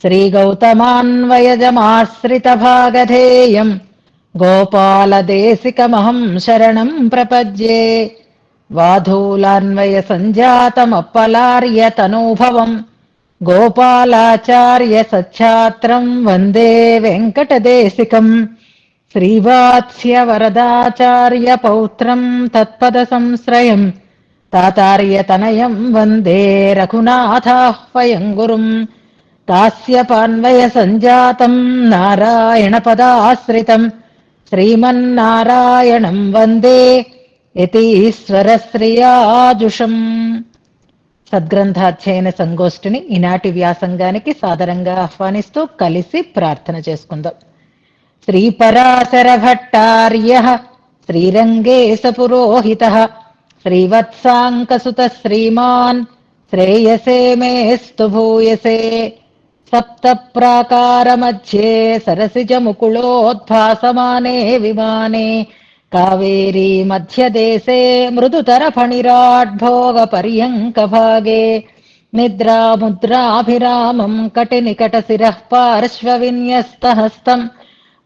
श्रीगौतमान्वयजमाश्रितभागधेयम् गोपालदेशिकमहं शरणं प्रपद्ये। वाधूलान्वयसञ्जातमप्पलार्यतनूभवम् गोपालाचार्यसच्छात्रम् वन्दे वेङ्कटदेशिकम्। श्रीवात्स्यवरदाचार्यपौत्रम् तत्पदसंश्रयम् तातार्यतनयम् वन्दे रघुनाथाह्वयम् गुरुम्। दास्यपान्वयसञ्जातम् नारायणपदाश्रितम् శ్రీమన్నారాయణం వందే యతీశ్వరశ్రియాజుషం. సద్గ్రంథాధ్యయన సంగోష్ఠిని ఈనాటి వ్యాసంగానికి సాదరంగా ఆహ్వానిస్తూ కలిసి ప్రార్థన చేసుకుందాం. శ్రీపరాశర భట్టార్య శ్రీరంగేశ పురోహిత శ్రీవత్సాంకసుత శ్రీమాన్ శ్రేయసే మేస్తు భూయసే. సప్త ప్రాకార మధ్యే సరసిజ ముకుళోద్భాసమానే విమానే కావేరీ మధ్యదేశే మృదుతర ఫణిరాడ్భోగ పర్యంక భాగే నిద్రాముద్రాభిరామం కటినికట శిరః పార్శ్వ విన్యస్త హస్తం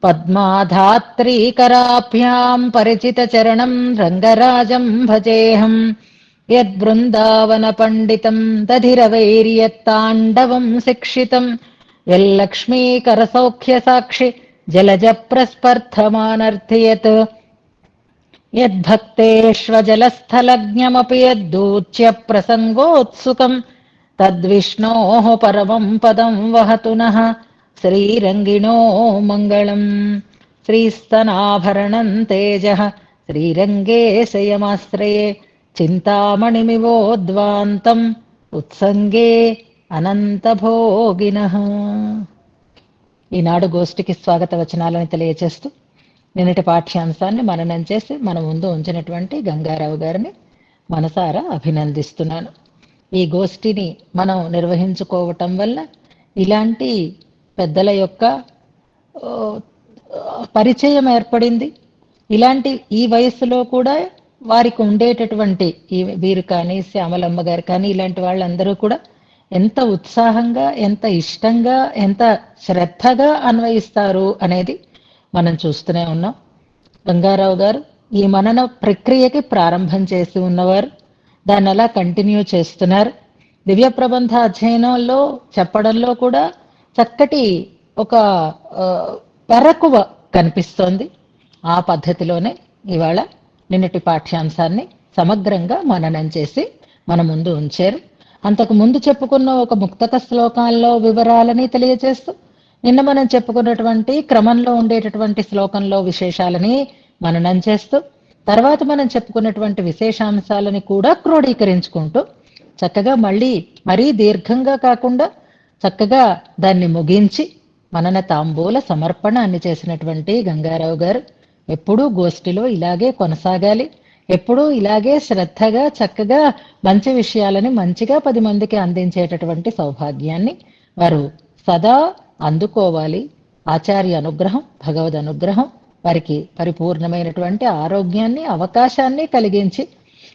పద్మాధాత్రీకరాభ్యాం పరిచిత చరణం రంగరాజం భజేహం. యద్బృందావన పండితం దధిరవైర్యత్తాండవం శిక్షితం యల్లక్ష్మీకర సౌఖ్య సాక్షి జలజ ప్రస్పర్ధమానర్థయత్ యద్భక్తేష్వజలస్థలజ్ఞమపి యద్దూచ్య ప్రసంగోత్సుకం తద్విష్ణోః పరమం పదం వహతు నః శ్రీరంగిణో మంగళం. శ్రీస్తనాభరణం తేజః శ్రీరంగే శయమాశ్రయే చింతామణిమివోద్వాంతం ఉత్సంగే అనంతభోగినః. ఈనాడు గోష్ఠికి స్వాగత వచనాలను తెలియచేస్తూ నిన్నటి పాఠ్యాంశాన్ని మననం చేసి మన ముందు ఉంచినటువంటి గంగారావు గారిని మనసారా అభినందిస్తున్నాను. ఈ గోష్ఠిని మనం నిర్వహించుకోవటం వల్ల ఇలాంటి పెద్దల యొక్క పరిచయం ఏర్పడింది. ఇలాంటి ఈ వయస్సులో కూడా వారికి ఉండేటటువంటి వీరు కానీ శ్యామలమ్మ గారు కానీ ఇలాంటి వాళ్ళందరూ కూడా ఎంత ఉత్సాహంగా ఎంత ఇష్టంగా ఎంత శ్రద్ధగా అన్వయిస్తారు అనేది మనం చూస్తూనే ఉన్నాం. గంగారావు గారు ఈ మనన ప్రక్రియకి ప్రారంభం చేసి ఉన్నవారు, దాన్ని అలా కంటిన్యూ చేస్తున్నారు. దివ్య ప్రబంధ అధ్యయనంలో చెప్పడంలో కూడా చక్కటి ఒక పెరకువ కనిపిస్తోంది. ఆ పద్ధతిలోనే ఇవాళ నిన్నటి పాఠ్యాంశాన్ని సమగ్రంగా మననం చేసి మన ముందు ఉంచారు. అంతకు ముందు చెప్పుకున్న ఒక ముక్తక శ్లోకాల్లో వివరాలని తెలియజేస్తూ నిన్న మనం చెప్పుకున్నటువంటి క్రమంలో ఉండేటటువంటి శ్లోకంలో విశేషాలని మననం చేస్తూ తర్వాత మనం చెప్పుకున్నటువంటి విశేషాంశాలని కూడా క్రోడీకరించుకుంటూ చక్కగా మళ్ళీ మరీ దీర్ఘంగా కాకుండా చక్కగా దాన్ని ముగించి మనన తాంబూల సమర్పణ అన్ని చేసినటువంటి గంగారావు గారు ఎప్పుడూ గోష్ఠిలో ఇలాగే కొనసాగాలి, ఎప్పుడూ ఇలాగే శ్రద్ధగా చక్కగా మంచి విషయాలని మంచిగా 10 మందికి అందించేటటువంటి సౌభాగ్యాన్ని వారు సదా అందుకోవాలి. ఆచార్య అనుగ్రహం, భగవద్ అనుగ్రహం వారికి పరిపూర్ణమైనటువంటి ఆరోగ్యాన్ని అవకాశాన్ని కలిగించి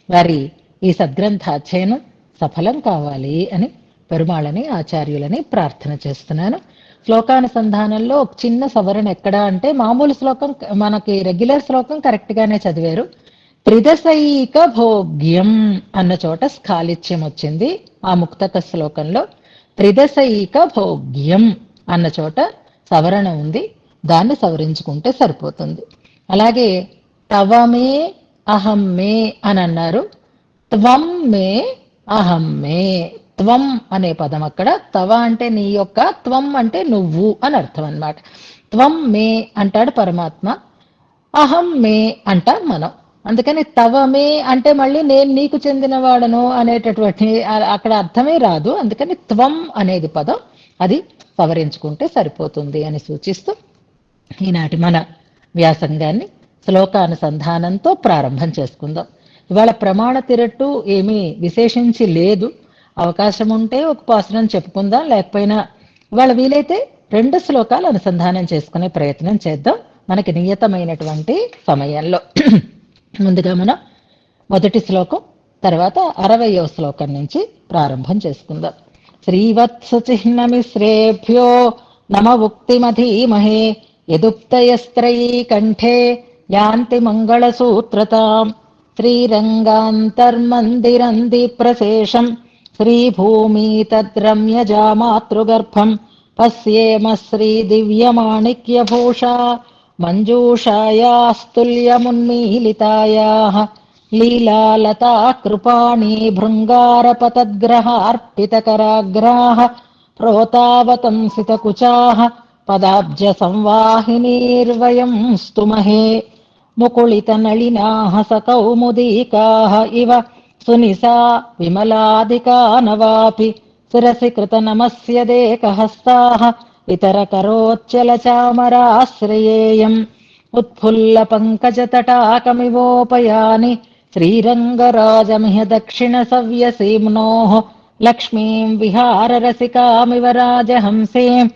వారి ఈ సద్గ్రంథాధ్యయనం సఫలం కావాలి అని పెరుమాళని ఆచార్యులని ప్రార్థన చేస్తున్నాను. శ్లోకానుసంధానంలో ఒక చిన్న సవరణ ఎక్కడ అంటే మామూలు శ్లోకం మనకి రెగ్యులర్ శ్లోకం కరెక్ట్ గానే చదివారు. త్రిదశైక భోగ్యం అన్న చోట స్ఖాళిత్యం వచ్చింది. ఆ ముక్తక శ్లోకంలో త్రిదశైక భోగ్యం అన్న చోట సవరణ ఉంది. దాన్ని సవరించుకుంటే సరిపోతుంది. అలాగే తవమే అహం మే అని అన్నారు. త్వం మే అహం మే. త్వం అనే పదం అక్కడ తవ అంటే నీ యొక్క, త్వం అంటే నువ్వు అని అర్థం అన్నమాట. త్వం మే అంటాడు పరమాత్మ, అహం మే అంటాం మనం. అందుకని తవ మే అంటే మళ్ళీ నేను నీకు చెందినవాడను అనేటటువంటి అక్కడ అర్థమే రాదు. అందుకని త్వం అనేది పదం అది సవరించుకుంటే సరిపోతుంది అని సూచిస్తూ ఈనాటి మన వ్యాసంగాన్ని శ్లోకానుసంధానంతో ప్రారంభం చేసుకుందాం. ఇవాళ ప్రమాణ తిరట్టు ఏమీ విశేషించి లేదు. అవకాశం ఉంటే ఒక పాసురం చెప్పుకుందాం, లేకపోయినా ఇవాళ వీలైతే 2 శ్లోకాలు అనుసంధానం చేసుకునే ప్రయత్నం చేద్దాం మనకి నియతమైనటువంటి సమయంలో. ముందుగా మనం మొదటి శ్లోకం తర్వాత 60వ శ్లోకం నుంచి ప్రారంభం చేసుకుందాం. श्रीवत्सचिह्नमिश्रेभ्यो नम उक्तिमधीमहे यदुक्तयस्त्रयी कण्ठे यान्ति मङ्गलसूत्रताम् श्रीरङ्गान्तर्मन्दिरन्दिप्रशेषम् श्रीभूमि तद्रम्यजामातृगर्भम् पश्येम श्रीदिव्यमाणिक्यभूषा मञ्जूषायास्तुल्यमुन्मीलितायाः लीलालता कृपाणि भृङ्गारपतद्ग्रहार्पितकराग्राः प्रोतावतंसितकुचाः पदाब्जसंवाहिनीर्वयं स्तुमहे मुकुलितनलिनाः सकौमुदीकाः इव सुनिसा विमलादिका नवापि शिरसि कृतनमस्य देकहस्ताः इतरकरोच्चलचामराश्रयेयम् उत्फुल्लपङ्कजतटाकमिवोपयानि श्रीरङ्गराजमिह दक्षिणसव्यसीम्नोः लक्ष्मीम् विहाररसिकामिव राजहंसीम्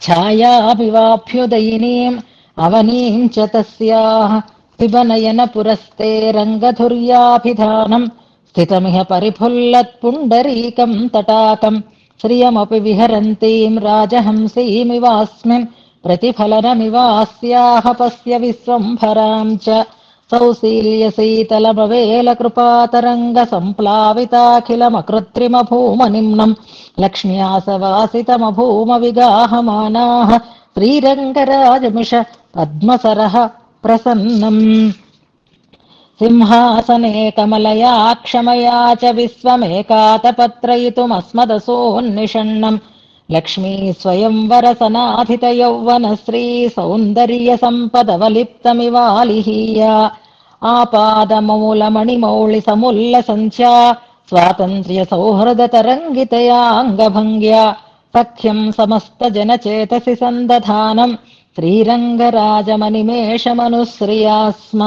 छायाभिवाभ्युदयिनीम् अवनीम् च तस्याः पिबनयनपुरस्ते रङ्गधुर्याभिधानम् स्थितमिह परिफुल्लत्पुण्डरीकम् तटाकम् श्रियमपि विहरन्तीम् राजहंसीमिवास्मिन् प्रतिफलनमिवास्याः पश्य विश्वम्भराम् च सौशील्यशीतलमवेलकृपातरङ्गसम्प्लाविताखिलमकृत्रिमभूमनिम्नम् लक्ष्म्यासवासितमभूमविगाहमानाः श्रीरङ्गराजमिष पद्मसरः प्रसन्नम् सिंहासने कमलया क्षमया च विश्वमेकातपत्रयितुमस्मदसोन्निषण्णम् लक्ष्मी स्वयंवरसनाधितयौवनश्री सौन्दर्यसम्पदवलिप्तमिवालिहीया आपादमूलमणिमौलिसमुल्लसञ्च्या स्वातन्त्र्यसौहृदतरङ्गितया अङ्गभङ्ग्या सख्यम् समस्तजनचेतसि सन्दधानम् श्रीरङ्गराजमनिमेषमनुश्रिया स्म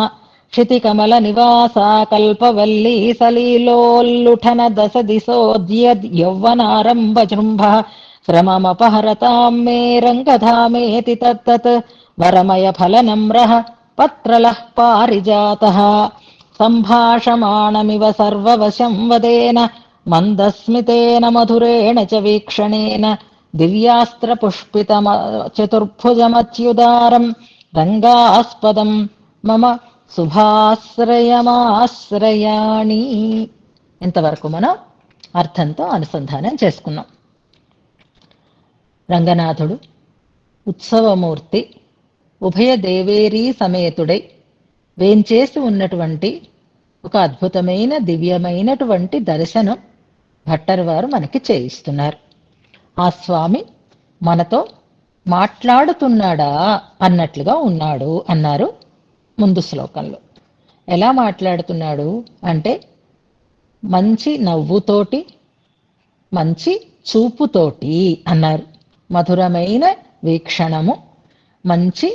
क्षितिकमलनिवासा कल्पवल्ली सलीलोल्लुठनदशदिशोऽद्यद्यौवनारम्भजृम्भः श्रममपहरताम् मे रङ्गधामेति तत्तत् वरमयफलनम्रः पत्रलः पारिजातः सम्भाषमाणमिव सर्ववशं वदेन मन्दस्मितेन मधुरेण च वीक्षणेन दिव्यास्त्रपुष्पितचतुर्भुजमच्युदारम् रङ्गास्पदम् మమ శుభాశ్రయమాశ్రయాణి. ఇంతవరకు మనం అర్థంతో అనుసంధానం చేసుకున్నాం. రంగనాథుడు ఉత్సవమూర్తి ఉభయ దేవేరీ సమేతుడై వేంచేసి ఉన్నటువంటి ఒక అద్భుతమైన దివ్యమైనటువంటి దర్శనం భట్టర్ వారు మనకి చేయిస్తున్నారు. ఆ స్వామి మనతో మాట్లాడుతున్నాడా అన్నట్లుగా ఉన్నాడు అన్నారు ముందు శ్లోకంలో. ఎలా మాట్లాడుతున్నాడు అంటే మంచి నవ్వుతోటి మంచి చూపుతోటి అన్నారు. మధురమైన వీక్షణము మంచి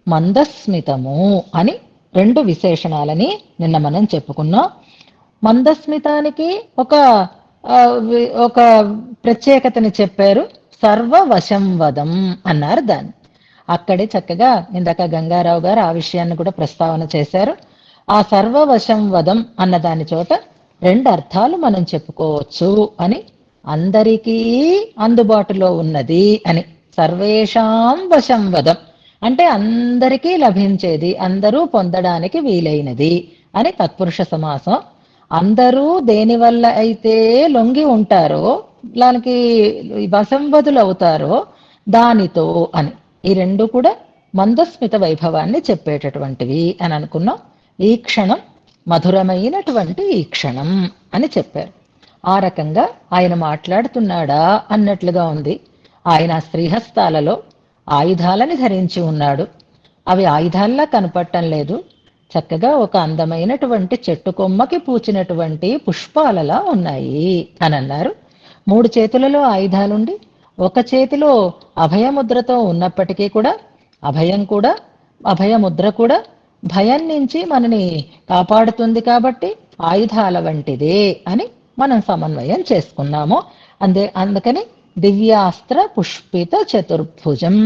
మందస్మితము అని రెండు విశేషణాలని నిన్న మనం చెప్పుకున్నాం. మందస్మితానికి ఒక ప్రత్యేకతని చెప్పారు. సర్వవశంవదం అన్నారు దాన్ని. అక్కడే చక్కగా ఇందాక గంగారావు గారు ఆ విషయాన్ని కూడా ప్రస్తావన చేశారు. ఆ సర్వవశంవదం అన్న దాని చోట రెండు అర్థాలు మనం చెప్పుకోవచ్చు అని. అందరికీ అందుబాటులో ఉన్నది అని. సర్వేషాం వశంవదం అంటే అందరికీ లభించేది, అందరూ పొందడానికి వీలైనది అని తత్పురుష సమాసం. అందరూ దేనివల్ల అయితే లొంగి ఉంటారో దానికి వశంవదులు అవుతారో దానితో అని. ఈ రెండు కూడా మందస్మిత వైభవాన్ని చెప్పేటటువంటివి అని అనుకున్నాం. ఈ క్షణం మధురమైనటువంటి ఈ క్షణం అని చెప్పారు. ఆ రకంగా ఆయన మాట్లాడుతున్నాడా అన్నట్లుగా ఉంది. ఆయన శ్రీహస్తాలలో ఆయుధాలని ధరించి ఉన్నాడు. అవి ఆయుధాల్లా కనపడటం లేదు, చక్కగా ఒక అందమైనటువంటి చెట్టు కొమ్మకి పూచినటువంటి పుష్పాలలా ఉన్నాయి అని అన్నారు. 3 చేతులలో ఆయుధాలుండి ఒక చేతిలో అభయముద్రతో ఉన్నప్పటికీ కూడా అభయముద్ర కూడా భయం నుంచి మనని కాపాడుతుంది కాబట్టి ఆయుధాల వంటిదే అని మనం సమన్వయం చేసుకున్నాము. అందుకని దివ్యాస్త్ర పుష్పిత చతుర్భుజం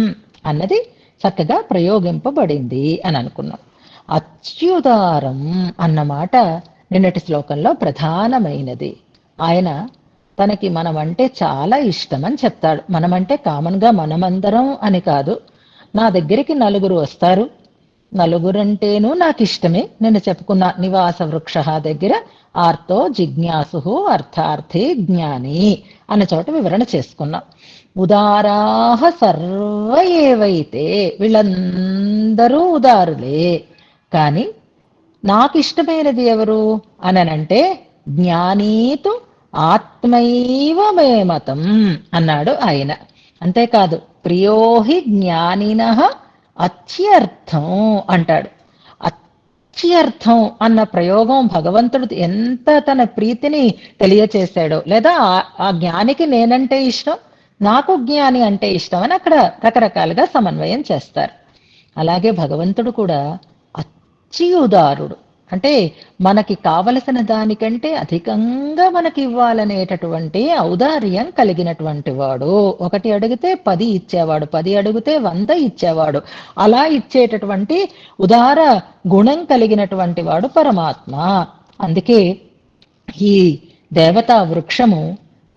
అన్నది చక్కగా ప్రయోగింపబడింది అని అనుకున్నాం. అచ్యుతారం అన్నమాట నిన్నటి శ్లోకంలో ప్రధానమైనది. ఆయన తనకి మనమంటే చాలా ఇష్టం అని చెప్తాడు. మనమంటే కామన్గా మనమందరం అని కాదు. నా దగ్గరికి నలుగురు వస్తారు, నలుగురంటేనూ నాకు ఇష్టమే. నేను చెప్పుకున్న నివాస వృక్ష దగ్గర ఆర్తో జిజ్ఞాసు అర్థార్థి జ్ఞాని అన్న చోట వివరణ చేసుకున్నాం. ఉదారాహ సర్వ ఏవైతే, వీళ్ళందరూ ఉదారులే. కానీ నాకు ఇష్టమైనది ఎవరు అనంటే జ్ఞానీతు ఆత్మైవ మే మతం అన్నాడు ఆయన. అంతేకాదు ప్రియోహి జ్ఞానిన అత్యర్థం అంటాడు. అత్యర్థం అన్న ప్రయోగం భగవంతుడు ఎంత తన ప్రీతిని తెలియచేశాడో, లేదా ఆ జ్ఞానికి నేనంటే ఇష్టం, నాకు జ్ఞాని అంటే ఇష్టం అని అక్కడ రకరకాలుగా సమన్వయం చేస్తారు. అలాగే భగవంతుడు కూడా అచ్చి ఉదారుడు, అంటే మనకి కావలసిన దానికంటే అధికంగా మనకి ఇవ్వాలనేటటువంటి ఔదార్యం కలిగినటువంటి వాడు. ఒకటి అడిగితే 10 ఇచ్చేవాడు, 10 అడిగితే 100 ఇచ్చేవాడు. అలా ఇచ్చేటటువంటి ఉదార గుణం కలిగినటువంటి వాడు పరమాత్మ. అందుకే ఈ దేవతా వృక్షము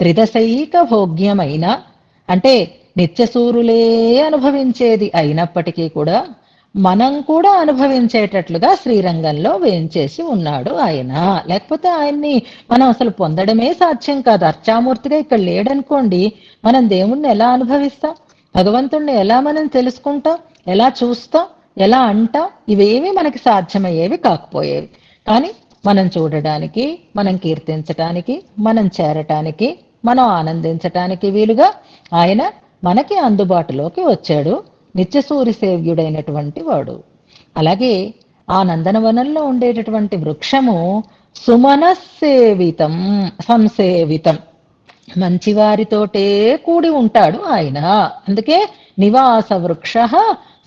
త్రిదశైక భోగ్యమైన, అంటే నిత్యసూరులే అనుభవించేది అయినప్పటికీ కూడా మనం కూడా అనుభవించేటట్లుగా శ్రీరంగంలో వేంచేసి ఉన్నాడు ఆయన. లేకపోతే ఆయన్ని మనం అసలు పొందడమే సాధ్యం కాదు. అర్చామూర్తిగా ఇక్కడ లేడనుకోండి, మనం దేవుణ్ణి ఎలా అనుభవిస్తాం, భగవంతుణ్ణి ఎలా మనం తెలుసుకుంటాం, ఎలా చూస్తాం, ఎలా అంటాం? ఇవేవి మనకి సాధ్యమయ్యేవి కాకపోయేవి. కానీ మనం చూడడానికి, మనం కీర్తించటానికి, మనం చేరటానికి, మనం ఆనందించటానికి వీలుగా ఆయన మనకి అందుబాటులోకి వచ్చాడు, నిత్యసూరి సేవ్యుడైనటువంటి వాడు. అలాగే ఆ నందనవనంలో ఉండేటటువంటి వృక్షము సుమనస్సేవితం సంసేవితం, మంచివారితోటే కూడి ఉంటాడు ఆయన. అందుకే నివాస వృక్ష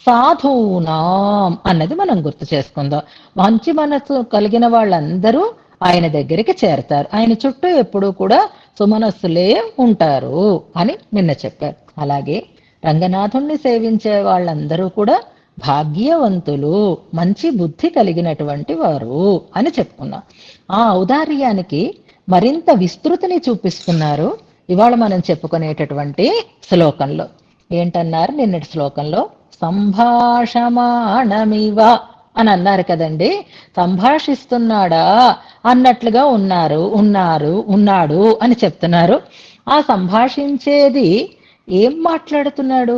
సాధూనాం అన్నది మనం గుర్తు చేసుకుందాం. మంచి మనసు కలిగిన వాళ్ళందరూ ఆయన దగ్గరికి చేరతారు. ఆయన చుట్టూ ఎప్పుడూ కూడా సుమనస్సులే ఉంటారు అని నిన్న చెప్పారు. అలాగే రంగనాథుణ్ణి సేవించే వాళ్ళందరూ కూడా భాగ్యవంతులు, మంచి బుద్ధి కలిగినటువంటి వారు అని చెప్పుకున్నాం. ఆ ఔదార్యానికి మరింత విస్తృతిని చూపిస్తున్నారు ఇవాళ మనం చెప్పుకునేటటువంటి శ్లోకంలో. ఏంటన్నారు నిన్నటి శ్లోకంలో? సంభాషమాణమివ అని అన్నారు కదండి. సంభాషిస్తున్నాడా అన్నట్లుగా ఉన్నాడు అని చెప్తున్నారు. ఆ సంభాషించేది ఏం మాట్లాడుతున్నాడు?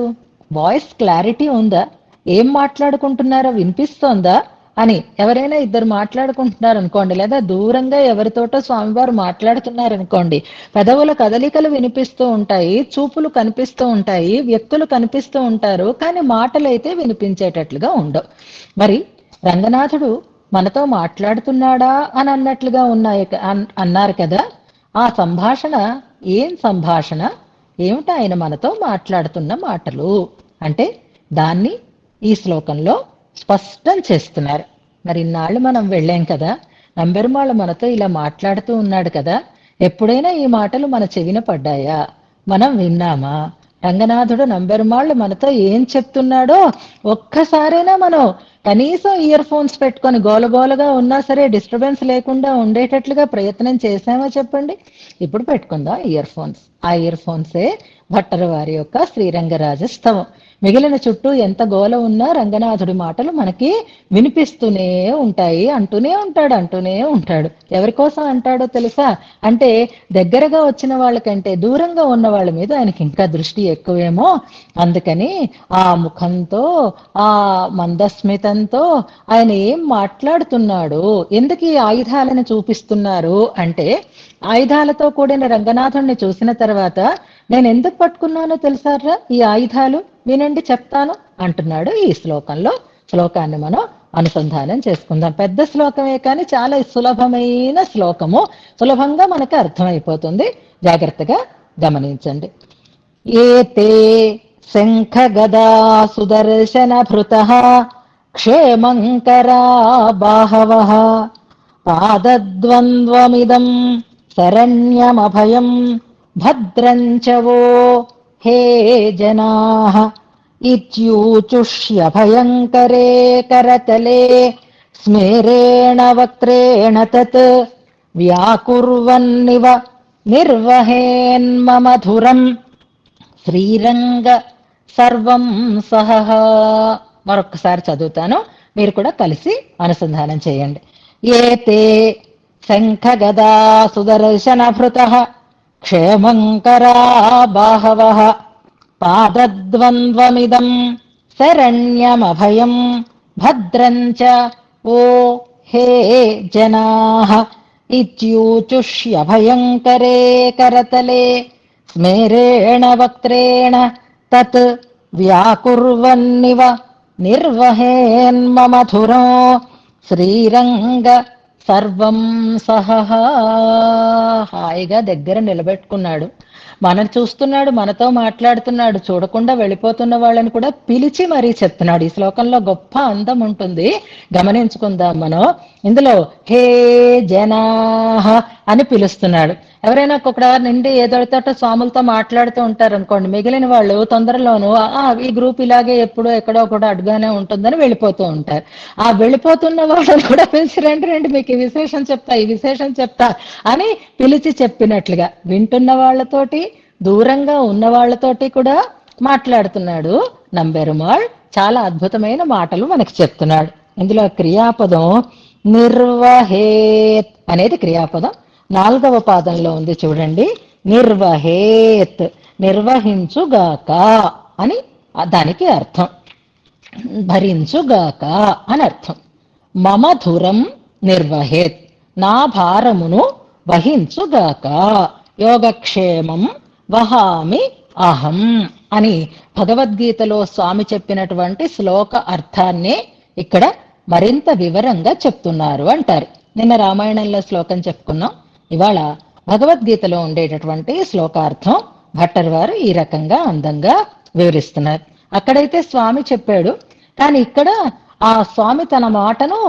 వాయిస్ క్లారిటీ ఉందా? ఏం మాట్లాడుకుంటున్నారో వినిపిస్తోందా అని. ఎవరైనా ఇద్దరు మాట్లాడుకుంటున్నారు అనుకోండి, లేదా దూరంగా ఎవరితోటో స్వామివారు మాట్లాడుతున్నారనుకోండి, పెదవుల కదలికలు వినిపిస్తూ ఉంటాయి, చూపులు కనిపిస్తూ ఉంటాయి, వ్యక్తులు కనిపిస్తూ ఉంటారు, కానీ మాటలైతే వినిపించేటట్లుగా ఉండవు. మరి రంగనాథుడు మనతో మాట్లాడుతున్నాడా అని అన్నట్లుగా అన్నారు కదా. ఆ సంభాషణ ఏం సంభాషణ? ఏమిటి ఆయన మనతో మాట్లాడుతున్న మాటలు అంటే దాన్ని ఈ శ్లోకంలో స్పష్టం చేస్తున్నారు. మరి ఇన్నాళ్ళు మనం వెళ్ళాం కదా, నంబెరుమాళ్ళు మనతో ఇలా మాట్లాడుతూ ఉన్నాడు కదా, ఎప్పుడైనా ఈ మాటలు మన చెవిన పడ్డాయా? మనం విన్నామా? రంగనాథుడు నంబెరుమాళ్ళు మనతో ఏం చెప్తున్నాడో ఒక్కసారైనా మనం కనీసం ఇయర్ ఫోన్స్ పెట్టుకొని గోలగోలగా ఉన్నా సరే డిస్టర్బెన్స్ లేకుండా ఉండేటట్లుగా ప్రయత్నం చేశామో చెప్పండి. ఇప్పుడు పెట్టుకుందాం ఇయర్ ఫోన్స్. ఆ ఇయర్ ఫోన్సే భట్టరు వారి యొక్క శ్రీరంగరాజస్తవం. మిగిలిన చుట్టూ ఎంత గోల ఉన్నా రంగనాథుడి మాటలు మనకి వినిపిస్తూనే ఉంటాయి. అంటూనే ఉంటాడు. ఎవరి కోసం అంటాడో తెలుసా? అంటే దగ్గరగా వచ్చిన వాళ్ళకంటే దూరంగా ఉన్న వాళ్ళ మీద ఆయనకి ఇంకా దృష్టి ఎక్కువేమో. అందుకని ఆ ముఖంతో, ఆ మందస్మితంతో ఆయన ఏం మాట్లాడుతున్నాడు, ఎందుకు ఈ ఆయుధాలను చూపిస్తున్నారు అంటే, ఆయుధాలతో కూడిన రంగనాథుణ్ణి చూసిన తర్వాత నేను ఎందుకు పట్టుకున్నానో తెలుసారా ఈ ఆయుధాలు, వినండి చెప్తాను అంటున్నాడు ఈ శ్లోకంలో. శ్లోకాన్ని మనం అనుసంధానం చేసుకుందాం. పెద్ద శ్లోకమే కానీ చాలా సులభమైన శ్లోకము, సులభంగా మనకు అర్థమైపోతుంది. జాగ్రత్తగా గమనించండి. ఏతే శంఖ గదా సుదర్శన భృతః క్షేమంకరా బాహవః పాదద్వంద్వమిదం శరణ్యమభయం భద్రంచవో హే జనాః ఇత్యూచుష్య భయంకరే కరతలే స్మేరేణ వక్త్రేణ తత్ వ్యాకుర్వన్నివ నిర్వహేన్మమధురం శ్రీరంగ సర్వం సహ. మరొకసారి చదువుతాను, మీరు కూడా కలిసి అనుసంధానం చేయండి. ఏతే శంఖ గదా సుదర్శన భృత క్షేమంకరా బాహవః పాదద్వంద్వమిదం శరణ్యమభయం భద్రం చ ఓ హే జనాః ఇత్యూచుష్యభయంకరే కరతలే స్మేరేణ వక్త్రేణ తత్ వ్యాకుర్వన్నివ నిర్వహేన్మమధురో శ్రీరంగ సర్వం సహ. హాయిగా దగ్గర నిలబెట్టుకున్నాడు, మనం చూస్తున్నాడు, మనతో మాట్లాడుతున్నాడు, చూడకుండా వెళ్ళిపోతున్న వాళ్ళని కూడా పిలిచి మరీ చెప్తున్నాడు. ఈ శ్లోకంలో గొప్ప అందం ఉంటుంది, గమనించుకుందాం మనం. ఇందులో హే జనాః అని పిలుస్తున్నాడు. ఎవరైనా ఒక్కొక్క నిండి ఏదోతో స్వాములతో మాట్లాడుతూ ఉంటారు అనుకోండి, మిగిలిన వాళ్ళు తొందరలోనూ ఈ గ్రూప్ ఇలాగే ఎప్పుడో ఎక్కడో కూడా అడ్డుగానే ఉంటుందని వెళ్ళిపోతూ ఉంటారు. ఆ వెళ్ళిపోతున్న వాళ్ళని కూడా పిలిచి రండి రండి మీకు ఈ విశేషం చెప్తా, ఈ విశేషం చెప్తా అని పిలిచి చెప్పినట్లుగా వింటున్న వాళ్ళతోటి దూరంగా ఉన్న వాళ్ళతోటి కూడా మాట్లాడుతున్నాడు నంబెరుమాళ్. చాలా అద్భుతమైన మాటలు మనకి చెప్తున్నాడు. ఇందులో క్రియాపదం నిర్వహేత్ అనేది క్రియాపదం 4వ పాదంలో ఉంది చూడండి. నిర్వహేత్ నిర్వహించుగాక అని దానికి అర్థం, భరించుగాక అని అర్థం. మమధురం నిర్వహేత్ నా భారమును వహించుగాక, యోగక్షేమం వహామి అహం అని భగవద్గీతలో స్వామి చెప్పినటువంటి శ్లోక అర్థాన్ని ఇక్కడ మరింత వివరంగా చెప్తున్నారు అంటారు. నిన్న రామాయణంలో శ్లోకం చెప్పుకున్నాం, ఇవాళ భగవద్గీతలో ఉండేటటువంటి శ్లోకార్థం భట్టర్ వారు ఈ రకంగా అందంగా వివరిస్తున్నారు. అక్కడైతే స్వామి చెప్పాడు, కానీ ఇక్కడ ఆ స్వామి తన మాటను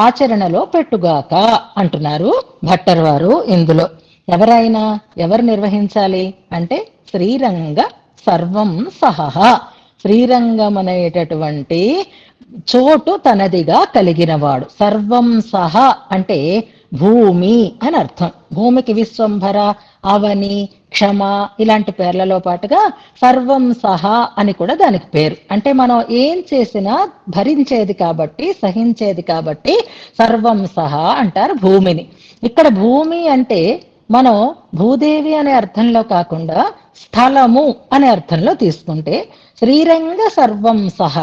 ఆచరణలో పెట్టుగాక అంటున్నారు భట్టర్ వారు. ఇందులో ఎవరైనా ఎవరు నిర్వహించాలి అంటే శ్రీరంగ సర్వం సహ, శ్రీరంగం అనేటటువంటి చోటు తనదిగా కలిగినవాడు. సర్వం సహ అంటే భూమి అని అర్థం. భూమికి విశ్వంభర, అవని, క్షమ ఇలాంటి పేర్లలో పాటుగా సర్వం సహా అని కూడా దానికి పేరు. అంటే మనం ఏం చేసినా భరించేది కాబట్టి, సహించేది కాబట్టి సర్వం సహా అంటారు భూమిని. ఇక్కడ భూమి అంటే మనం భూదేవి అనే అర్థంలో కాకుండా స్థలము అనే అర్థంలో తీసుకుంటే శ్రీరంగ సర్వం సహ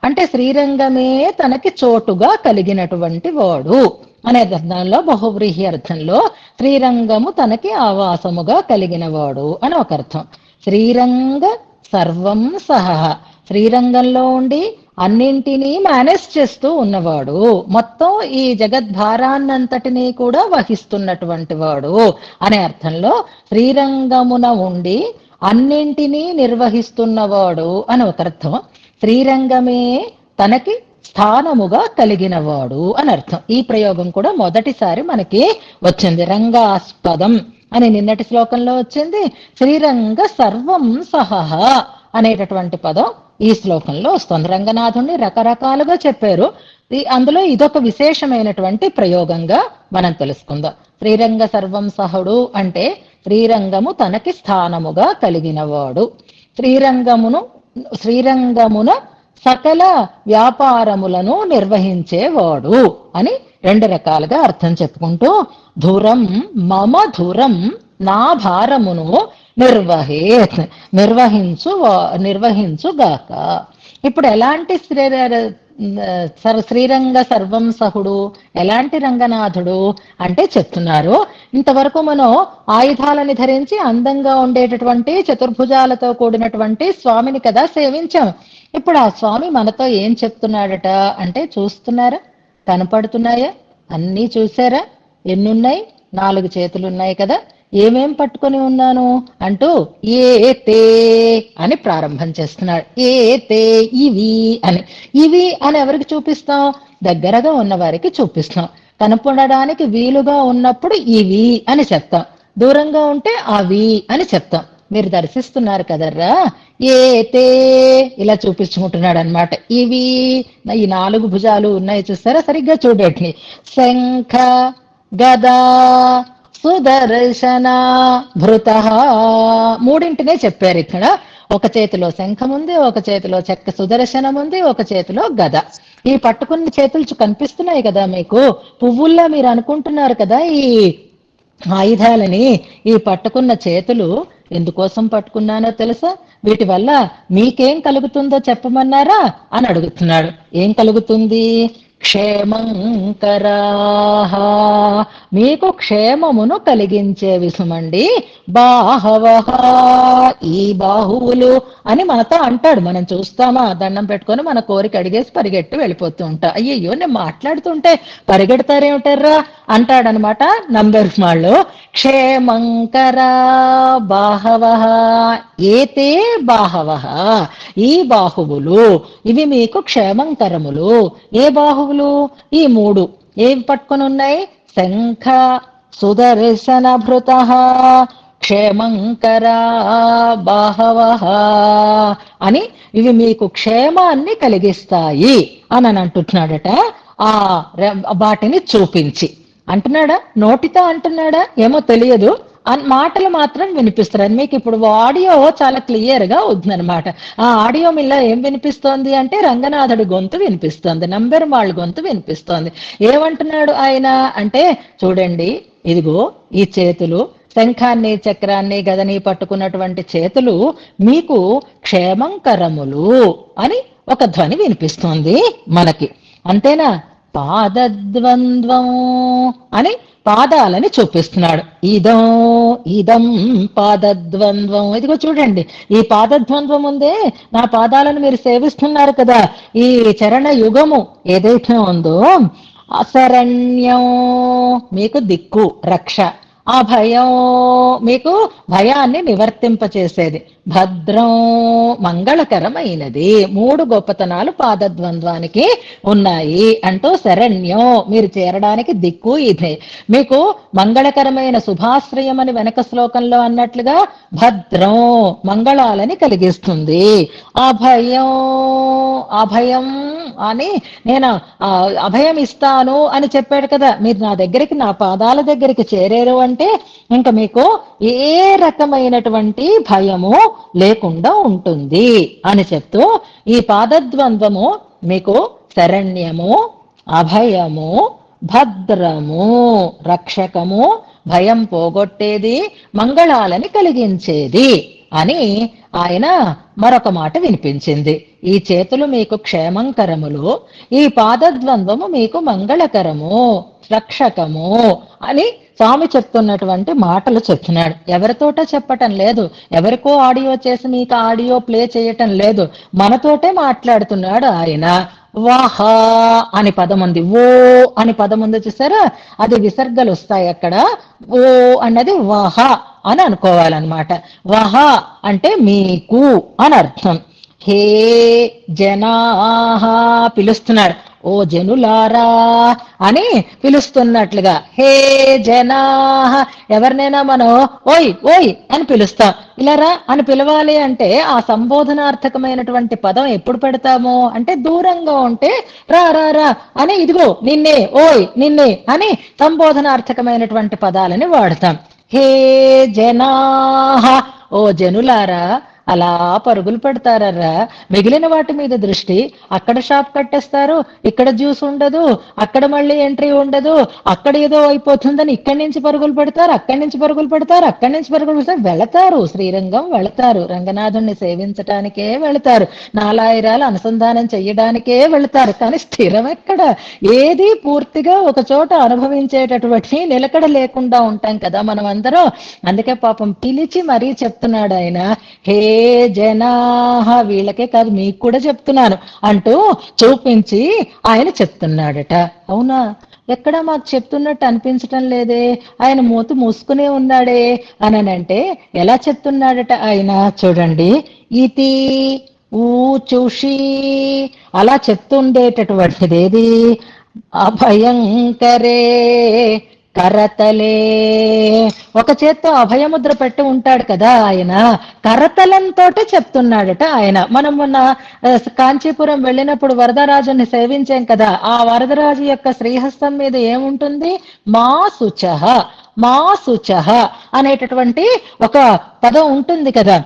అంటే శ్రీరంగమే తనకి చోటుగా కలిగినటువంటి వాడు అనే అర్థంలో, బహువ్రీహి అర్థంలో శ్రీరంగము తనకి ఆవాసముగా కలిగిన వాడు అని ఒక అర్థం. శ్రీరంగ సర్వం సహ శ్రీరంగంలో ఉండి అన్నింటినీ మేనేజ్ చేస్తూ ఉన్నవాడు, మొత్తం ఈ జగద్భారాన్నంతటినీ కూడా వహిస్తున్నటువంటి వాడు అనే అర్థంలో శ్రీరంగమున ఉండి అన్నింటినీ నిర్వహిస్తున్నవాడు అని ఒక అర్థం. శ్రీరంగమే తనకి స్థానముగా కలిగినవాడు అని అర్థం. ఈ ప్రయోగం కూడా మొదటిసారి మనకి వచ్చింది. రంగాస్పదం అని నిన్నటి శ్లోకంలో వచ్చింది. శ్రీరంగ సర్వం సహ అనేటటువంటి పదం ఈ శ్లోకంలో వస్తుంది. రంగనాథుణ్ణి రకరకాలుగా చెప్పారు, అందులో ఇదొక విశేషమైనటువంటి ప్రయోగంగా మనం తెలుసుకుందాం. శ్రీరంగ సర్వం సహుడు అంటే శ్రీరంగము తనకి స్థానముగా కలిగినవాడు, శ్రీరంగమున సకల వ్యాపారములను నిర్వహించేవాడు అని 2 రకాలుగా అర్థం చెప్పుకుంటూ ధురం మమ ధురం నా భారమును నిర్వహేత్ నిర్వహించుగాక. ఇప్పుడు ఎలాంటి శ్రీరంగ సర్వం సహుడు, ఎలాంటి రంగనాథుడు అంటే చెప్తున్నారు. ఇంతవరకు మనం ఆయుధాలని ధరించి అందంగా ఉండేటటువంటి చతుర్భుజాలతో కూడినటువంటి స్వామిని కదా సేవించాం. ఇప్పుడు ఆ స్వామి మనతో ఏం చెప్తున్నాడట అంటే, చూస్తున్నారా, కనపడుతున్నాయా, అన్నీ చూసారా, ఎన్నున్నాయి, 4 చేతులున్నాయి కదా, ఏమేం పట్టుకొని ఉన్నాను అంటూ ఏతే అని ప్రారంభం చేస్తున్నాడు. ఏతే ఇవి అని, ఇవి అని ఎవరికి చూపిస్తాం? దగ్గరగా ఉన్న వారికి చూపిస్తాం. కనపడడానికి వీలుగా ఉన్నప్పుడు ఇవి అని చెప్తాం, దూరంగా ఉంటే అవి అని చెప్తాం. మీరు దర్శిస్తున్నారు కదర్రా, ఏతే ఇలా చూపించుకుంటున్నాడు అనమాట. ఇవి ఈ 4 భుజాలు ఉన్నాయి చూస్తారా, సరిగ్గా చూడండి. శంఖ గదా సుదర్శన భృత. మూడింటినే చెప్పారు ఇక్కడ. ఒక చేతిలో శంఖం ఉంది, ఒక చేతిలో చెక్క సుదర్శనం ఉంది, ఒక చేతిలో గద. ఈ పట్టుకున్న చేతులు కనిపిస్తున్నాయి కదా మీకు, పువ్వుల్లా మీరు అనుకుంటున్నారు కదా ఈ ఆయుధాలని. ఈ పట్టుకున్న చేతులు ఎందుకోసం పట్టుకున్నానో తెలుసా? వీటి వల్ల మీకేం కలుగుతుందో చెప్పమన్నారా అని అడుగుతున్నాడు. ఏం కలుగుతుంది? క్షేమంకరాహ, మీకు క్షేమమును కలిగించే విసుమండి. బాహవహ, ఈ బాహువులు అని మనతో అంటాడు. మనం చూస్తామా, దండం పెట్టుకొని మన కోరిక అడిగేసి పరిగెట్టి వెళ్ళిపోతూ ఉంటా. అయ్యయ్యో నేను మాట్లాడుతుంటే పరిగెడతారేమిటారా అంటాడనమాట నంబెర్మాళ్ళు. క్షేమంకరా బాహవహ, ఏతే బాహవహ, ఈ బాహువులు ఇవి మీకు క్షేమంకరములు. ఏ బాహువులు? ఈ మూడు. ఏవి పట్టుకొని ఉన్నాయి? శంఖ సుదర్శన భృత క్షేమంకరా బాహవః అని ఇవి మీకు క్షేమాన్ని కలిగిస్తాయి అని అంటున్నాడట. ఆ వాటిని చూపించి అంటున్నాడా, నోటితో అంటున్నాడా ఏమో తెలియదు, మాటలు మాత్రం వినిపిస్తారు. మీకు ఇప్పుడు ఆడియో చాలా క్లియర్ గా ఉందన్నమాట. ఆ ఆడియో మిల్ల ఏం వినిపిస్తోంది అంటే రంగనాథుడి గొంతు వినిపిస్తోంది, నంబెరుమాళ్ గొంతు వినిపిస్తోంది. ఏమంటున్నాడు ఆయన అంటే, చూడండి ఇదిగో ఈ చేతులు, శంఖాన్ని చక్రాన్ని గదని పట్టుకున్నటువంటి చేతులు మీకు క్షేమంకరములు అని ఒక ధ్వని వినిపిస్తోంది మనకి. అంతేనా? పాదద్వంద్వం అని పాదాలని చూపిస్తున్నాడు. ఇదం ఇదం పాదద్వంద్వం. ఇదిగో చూడండి, ఈ పాదద్వంద్వం ఉందే, నా పాదాలను మీరు సేవిస్తున్నారు కదా, ఈ చరణ యుగము ఏదైతే ఉందో, అశరణ్యం మీకు దిక్కు రక్ష, అభయం మీకు భయాన్ని నివర్తింపచేసేది, భద్రం మంగళకరమైనది. మూడు గొప్పతనాలు పాదద్వంద్వానికి ఉన్నాయి అంటూ శరణ్యం మీరు చేరడానికి దిక్కు ఇదే, మీకు మంగళకరమైన శుభాశ్రయం అని వెనక శ్లోకంలో అన్నట్లుగా భద్రం మంగళాలని కలిగిస్తుంది. అభయం అభయం అని నేను అభయం ఇస్తాను అని చెప్పాడు కదా, మీరు నా దగ్గరికి నా పాదాల దగ్గరికి చేరేరు అంటే ఇంకా మీకు ఏ రకమైనటువంటి భయము లేకుండా ఉంటుంది అని చెప్తూ, ఈ పాదద్వంద్వము మీకు శరణ్యము, అభయము, భద్రము రక్షకము, భయం పోగొట్టేది, మంగళాలని కలిగించేది అని ఆయన మరొక మాట వినిపించింది. ఈ చేతులు మీకు క్షేమంకరములు, ఈ పాదద్వంద్వము మీకు మంగళకరము రక్షకము అని స్వామి చెప్తున్నటువంటి మాటలు చెప్తున్నాడు. ఎవరితోట చెప్పటం లేదు, ఎవరికో ఆడియో చేసి మీకు ఆడియో ప్లే చేయటం లేదు, మనతోటే మాట్లాడుతున్నాడు ఆయన. వహ అని పదం ఉంది, ఓ అని పదం ఉంది చూసారా, అది విసర్గలు వస్తాయి అక్కడ. ఓ అన్నది వహ అని అనుకోవాలన్నమాట. వహ అంటే మీకు అని అర్థం. హే జనాహ పిలుస్తున్నాడు, ఓ జనులారా అని పిలుస్తున్నట్లుగా. హే జనాహ, ఎవరినైనా మనం ఓయ్ ఓయ్ అని పిలుస్తాం. ఇలారా అని పిలవాలి అంటే ఆ సంబోధనార్థకమైనటువంటి పదం ఎప్పుడు పెడతాము అంటే, దూరంగా ఉంటే రా రా రా అని, ఇదిగో నిన్నే, ఓయ్ నిన్నే అని సంబోధనార్థకమైనటువంటి పదాలని వాడతాం. హే జనాహ, ఓ జనులారా అలా పరుగులు పెడతారా, మిగిలిన వాటి మీద దృష్టి, అక్కడ షాప్ కట్టేస్తారు, ఇక్కడ జ్యూస్ ఉండదు, అక్కడ మళ్ళీ ఎంట్రీ ఉండదు, అక్కడ ఏదో అయిపోతుందని ఇక్కడి నుంచి పరుగులు పెడతారు, అక్కడి నుంచి పరుగులు పెడతారు, అక్కడి నుంచి పరుగులు పెడతారు, వెళతారు శ్రీరంగం వెళతారు, రంగనాథుణ్ణి సేవించటానికే వెళతారు, నాలాయిరాలు అనుసంధానం చెయ్యడానికే వెళతారు. కానీ స్థిరం ఎక్కడ, ఏది పూర్తిగా ఒక చోట అనుభవించేటటువంటి నిలకడ లేకుండా ఉంటాం కదా మనం అందరం. అందుకే పాపం పిలిచి మరీ చెప్తున్నాడు ఆయన, హే జనాహ, వీళ్ళకే కాదు మీకు కూడా చెప్తున్నాను అంటూ చూపించి ఆయన చెప్తున్నాడట. అవునా, ఎక్కడ మాకు చెప్తున్నట్టు అనిపించటం లేదే, ఆయన మూతి మూసుకునే ఉన్నాడే అని అంటే ఎలా చెప్తున్నాడట ఆయన చూడండి. ఇది ఊచుషి అలా చెప్తుండేటటువంటిది ఏది, అభయంకరే కరతలే, ఒక చేత్తో అభయముద్ర పెట్టి ఉంటాడు కదా ఆయన, కరతలంతో చెప్తున్నాడట ఆయన. మనం మొన్న కాంచీపురం వెళ్ళినప్పుడు వరదరాజుని సేవించాం కదా, ఆ వరదరాజు యొక్క శ్రీహస్తం మీద ఏముంటుంది, మా శుచః, మా శుచః అనేటటువంటి ఒక పదం ఉంటుంది కదా,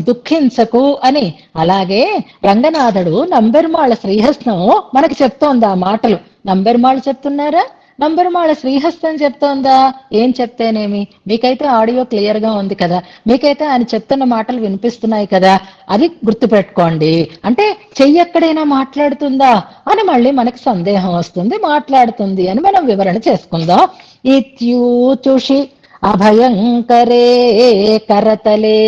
దుఃఖించకు అని. అలాగే రంగనాథుడు నంబెరుమాళ శ్రీహస్తం మనకి చెప్తోంది ఆ మాటలు. నంబెరుమాళ చెప్తున్నారా, నంబెరుమాళ శ్రీహస్తం చెప్తోందా? ఏం చెప్తేనేమి, మీకైతే ఆడియో క్లియర్ గా ఉంది కదా, మీకైతే ఆయన చెప్తున్న మాటలు వినిపిస్తున్నాయి కదా, అది గుర్తుపెట్టుకోండి. అంటే చెయ్యి ఎక్కడైనా మాట్లాడుతుందా అని మళ్ళీ మనకి సందేహం వస్తుంది. మాట్లాడుతుంది అని మనం వివరణ చేసుకుందాం. ఇత్యూచుషి అభయంకరే కరతలే.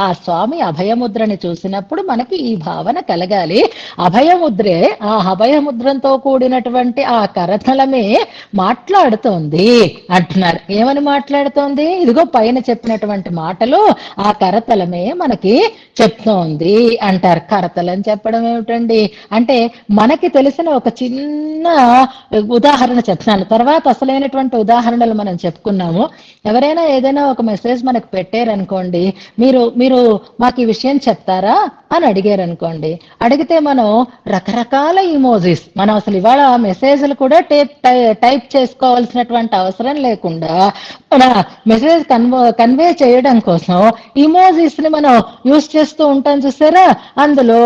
ఆ స్వామి అభయముద్రని చూసినప్పుడు మనకి ఈ భావన కలగాలి. అభయముద్రే, ఆ అభయముద్రంతో కూడినటువంటి ఆ కరతలమే మాట్లాడుతోంది అంటున్నారు. ఏమని మాట్లాడుతోంది? ఇదిగో పైన చెప్పినటువంటి మాటలు ఆ కరతలమే మనకి చెప్తోంది అంటారు. కరతలని చెప్పడం ఏమిటండి అంటే, మనకి తెలిసిన ఒక చిన్న ఉదాహరణ చెప్తాను, తర్వాత అసలైనటువంటి ఉదాహరణలు మనం చెప్పుకున్నాము. ఎవరైనా ఏదైనా ఒక మెసేజ్ మనకు పెట్టారనుకోండి, మీరు మీరు మాకు ఈ విషయం చెప్తారా అని అడిగారు అనుకోండి. అడిగితే మనం రకరకాల ఇమోజీస్, మనం అసలు ఇవాళ మెసేజ్లు కూడా టైప్ చేసుకోవాల్సినటువంటి అవసరం లేకుండా మన మెసేజ్ కన్వే చేయడం కోసం ఇమోజీస్ ని మనం యూజ్ చేస్తూ ఉంటాం చూసారా. అందులో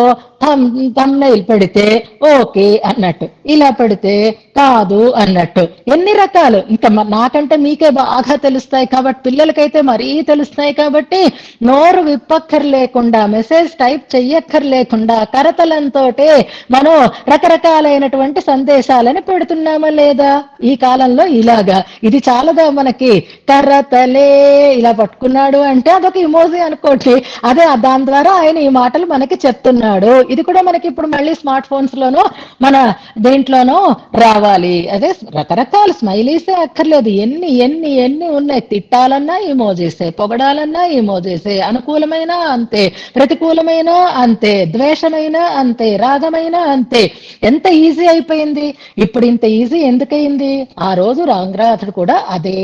థంబ్నెయిల్ పెడితే ఓకే అన్నట్టు, ఇలా పెడితే కాదు అన్నట్టు, ఎన్ని రకాలు. ఇంకా నాకంటే మీకే బాగా తెలుస్తాయి కాబట్టి, పిల్లలకైతే మరీ తెలుస్తాయి కాబట్టి, నోరు విప్పక్కర్లేకుండా, మెసేజ్ టైప్ చెయ్యక్కర్లేకుండా కరతలంతోటే మనం రకరకాలైనటువంటి సందేశాలని పెడుతున్నామా లేదా ఈ కాలంలో? ఇలాగా ఇది చాలదా మనకి? కరతలే ఇలా పట్టుకున్నాడు అంటే అదొక ఇమోజీ అనుకోండి, అదే దాని ద్వారా ఆయన ఈ మాటలు మనకి చెప్తున్నాడు. ఇది కూడా మనకి ఇప్పుడు మళ్ళీ స్మార్ట్ ఫోన్స్ లోనో మన దేంట్లోనో రావాలి. అదే రకరకాల స్మైలీసే అక్కర్లేదు, ఎన్ని ఎన్ని ఎన్ని ఉన్నాయి. తిట్టాలన్నా ఇమోజీసే, పొగడాలన్నా ఇమోజీసే, అనుకూలమైన అంతే, ప్రతికూలమైన అంతే, ద్వేషమైన అంతే, రాగమైన అంతే. ఎంత ఈజీ అయిపోయింది. ఇప్పుడు ఇంత ఈజీ ఎందుకయింది? ఆ రోజు రంగనాథుడు కూడా అదే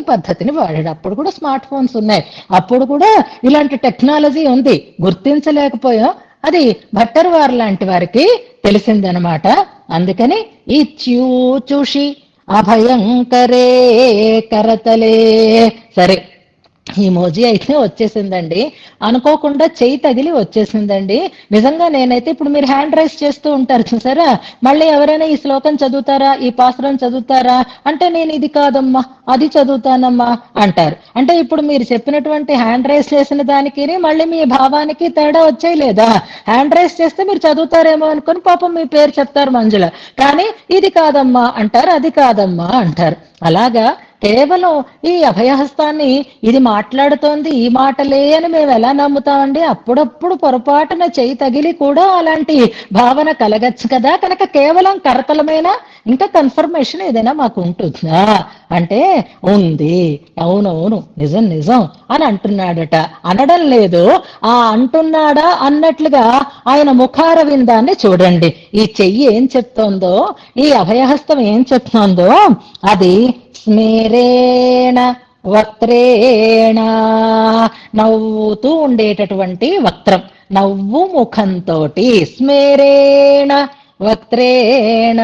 పద్ధతిని వాడాడు. అప్పుడు కూడా స్మార్ట్ ఫోన్స్ ఉన్నాయి, అప్పుడు కూడా ఇలాంటి టెక్నాలజీ ఉంది, గుర్తించలేకపోయాం. అది భట్టర్ వారు లాంటి వారికి తెలిసిందనమాట. అందుకని ఇచ్యూచుషి అభయంకరే కరతలే. సరే, ఇమోజీ అయితే వచ్చేసిందండి, అనుకోకుండా చెయ్యి తగిలి వచ్చేసిందండి. నిజంగా నేనైతే ఇప్పుడు మీరు హ్యాండ్ రైస్ చేస్తూ ఉంటారు చూసారా, మళ్ళీ ఎవరైనా ఈ శ్లోకం చదువుతారా, ఈ పాసురం చదువుతారా అంటే, నేను ఇది కాదమ్మా అది చదువుతానమ్మా అంటారు. అంటే ఇప్పుడు మీరు చెప్పినటువంటి హ్యాండ్ రైస్ చేసిన దానికి మళ్ళీ మీ భావానికి తేడా వచ్చేయలేదా? హ్యాండ్ రైస్ చేస్తే మీరు చదువుతారేమో అనుకుని పాపం మీ పేరు చెప్తారు మంజుల, కానీ ఇది కాదమ్మా అంటారు, అది కాదమ్మా అంటారు. అలాగా కేవలం ఈ అభయహస్తాన్ని ఇది మాట్లాడుతోంది ఈ మాటలే అని మేము ఎలా నమ్ముతామండి? అప్పుడప్పుడు పొరపాటున చెయ్యి తగిలి కూడా అలాంటి భావన కలగచ్చు కదా. కనుక కేవలం కరతలమైన ఇంకా కన్ఫర్మేషన్ ఏదైనా మాకు ఉంటుందా అంటే ఉంది. అవునవును, నిజం నిజం అని అంటున్నాడట. అనడం లేదు, ఆ అంటున్నాడా అన్నట్లుగా ఆయన ముఖార విందాన్ని చూడండి. ఈ చెయ్యి ఏం చెప్తోందో, ఈ అభయహస్తం ఏం చెప్తోందో అది స్మేరేణ వక్త్రేణ, నవ్వుతూ ఉండేటటువంటి వక్త్రం, నవ్వు ముఖంతోటి. స్మేరేణ వక్త్రేణ,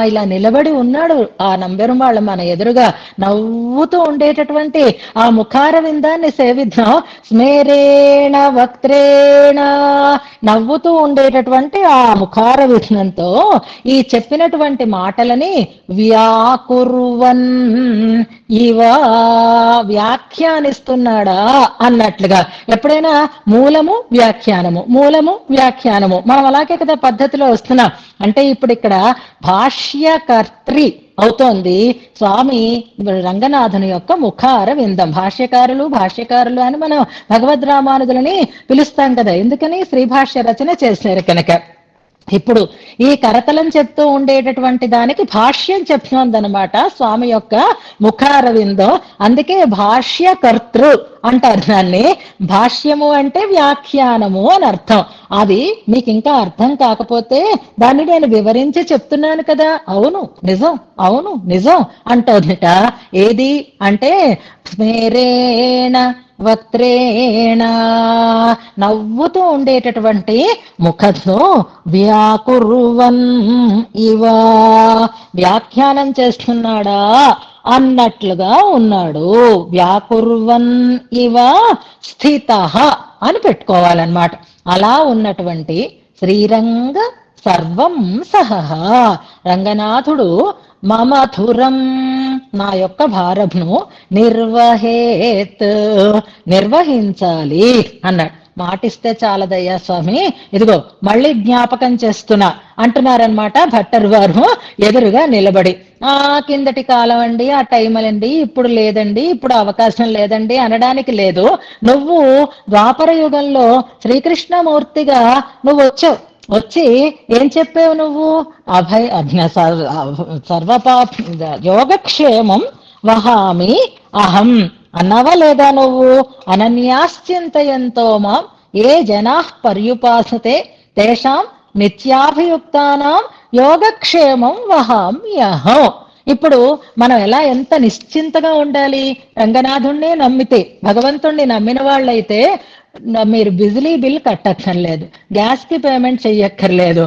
ఇలా నిలబడి ఉన్నాడు ఆ నంబెరుమాళ్ మన ఎదురుగా, నవ్వుతూ ఉండేటటువంటి ఆ ముఖార విందాన్ని సేవిద్దాం. స్మేరేణ వక్త్రేణ, నవ్వుతూ ఉండేటటువంటి ఆ ముఖార విఘ్నంతో ఈ చెప్పినటువంటి మాటలని వ్యాకుర్వన్, ఇవా వ్యాఖ్యానిస్తున్నాడా అన్నట్లుగా. ఎప్పుడైనా మూలము వ్యాఖ్యానము, మూలము వ్యాఖ్యానము, మనం అలాగే కదా పద్ధతిలో వస్తున్నాం. అంటే ఇప్పుడు ఇక్కడ భాష్యకర్త్రి అవుతోంది స్వామి రంగనాథుని యొక్క ముఖార విందం. భాష్యకారులు అని మనం భగవద్ రామానుజులని పిలుస్తాం కదా, ఎందుకని శ్రీభాష్య రచన చేశారు కనుక. ఇప్పుడు ఈ కరతలం చెప్తూ ఉండేటటువంటి దానికి భాష్యం చెప్తుందనమాట స్వామి యొక్క ముఖారవిందో. అందుకే భాష్యకర్తృ అంటారు దాన్ని. భాష్యము అంటే వ్యాఖ్యానము అని అర్థం. అది మీకు ఇంకా అర్థం కాకపోతే దాన్ని నేను వివరించి చెప్తున్నాను కదా. అవును నిజం, అవును నిజం అంటోందిట. ఏది అంటే స్మేరేణ వక్త్రేణ, నవ్వుతూ ఉండేటటువంటి ముఖంతో వ్యాకుర్వన్ ఇవ, వ్యాఖ్యానం చేస్తున్నాడా అన్నట్లుగా ఉన్నాడు. వ్యాకుర్వన్ ఇవ స్థిత అని పెట్టుకోవాలన్నమాట. అలా ఉన్నటువంటి శ్రీరంగ సర్వం సహ రంగనాథుడు మమధురం నా యొక్క భారమును నిర్వహేత్ నిర్వహించాలి అన్నాడు. మాటిస్తే చాలదయ్యా స్వామి, ఇదిగో మళ్ళీ జ్ఞాపకం చేస్తున్నా అంటున్నారనమాట భట్టర్ వారు ఎదురుగా నిలబడి. కిందటి కాలం అండి, ఆ టైం అండి, ఇప్పుడు లేదండి, ఇప్పుడు అవకాశం లేదండి అనడానికి లేదు. నువ్వు ద్వాపర యుగంలో శ్రీకృష్ణమూర్తిగా నువ్వు వచ్చి ఏం చెప్పావు నువ్వు? సర్వపాప యోగక్షేమం వహామి అహం అన్నావా లేదా నువ్వు? అనన్యాశ్చింతయంతో మాం ఏ జనా పర్యుపాసతే తేషాం నిత్యాభియుక్తానాం యోగక్షేమం వహామ్యహం. ఇప్పుడు మనం ఎంత నిశ్చింతగా ఉండాలి? రంగనాథుణ్ణి నమ్మితే, భగవంతుణ్ణి నమ్మిన వాళ్ళైతే మీరు బిజిలీ బిల్ కట్టక్కర్లేదు, గ్యాస్ కి పేమెంట్ చెయ్యక్కర్లేదు,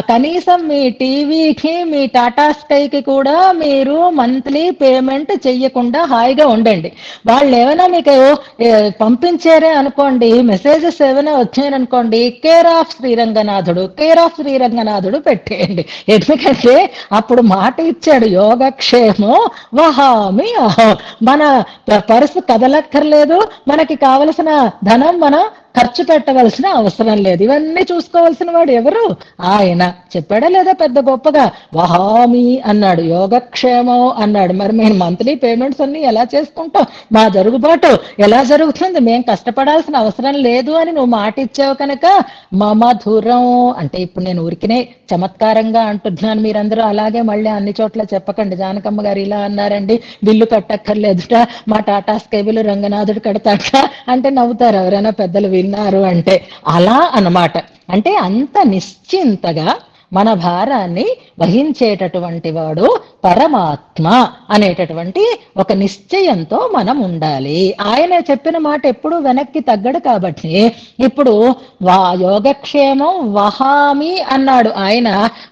కనీసం మీ టీవీకి మీ టాటా స్కైకి కూడా మీరు మంత్లీ పేమెంట్ చెయ్యకుండా హాయిగా ఉండండి. వాళ్ళు ఏమైనా మీకు పంపించారే అనుకోండి, మెసేజెస్ ఏమైనా వచ్చాయనుకోండి, కేర్ ఆఫ్ శ్రీరంగనాథుడు, కేర్ ఆఫ్ శ్రీరంగనాథుడు పెట్టేయండి. ఎందుకంటే అప్పుడు మాట ఇచ్చాడు, యోగక్షేమం వహామి అహం. మన పర్సు కదలక్కర్లేదు, మనకి కావలసిన ధనం మనం ఖర్చు పెట్టవలసిన అవసరం లేదు. ఇవన్నీ చూసుకోవాల్సిన వాడు ఎవరు? ఆయన. చెప్పాడా లేదా పెద్ద గొప్పగా? వహామి అన్నాడు, యోగక్షేమం అన్నాడు. మరి మేము మంత్లీ పేమెంట్స్ అన్ని ఎలా చేసుకుంటాం? మా జరుగుబాటు ఎలా జరుగుతుంది? మేం కష్టపడాల్సిన అవసరం లేదు అని నువ్వు మాట ఇచ్చావు కనుక మమధురం అంటే, ఇప్పుడు నేను ఊరికినే చమత్కారంగా అంటున్నాను, మీరందరూ అలాగే మళ్ళీ అన్ని చోట్ల చెప్పకండి. జానకమ్మ గారు ఇలా అన్నారండి, బిల్లు కట్టక్కర్లేదుట, మా టాటా స్కై బిల్లు రంగనాథుడు కడతాట అంటే నవ్వుతారు ఎవరైనా పెద్దలు విన్నారు అంటే. అలా అన్నమాట. అంటే అంత నిశ్చింతగా మన భారాన్ని వహించేటటువంటి వాడు పరమాత్మ అనేటటువంటి ఒక నిశ్చయంతో మనం ఉండాలి. ఆయన చెప్పిన మాట ఎప్పుడూ వెనక్కి తగ్గడు. కాబట్టి ఇప్పుడు యోగక్షేమం వహామి అన్నాడు ఆయన.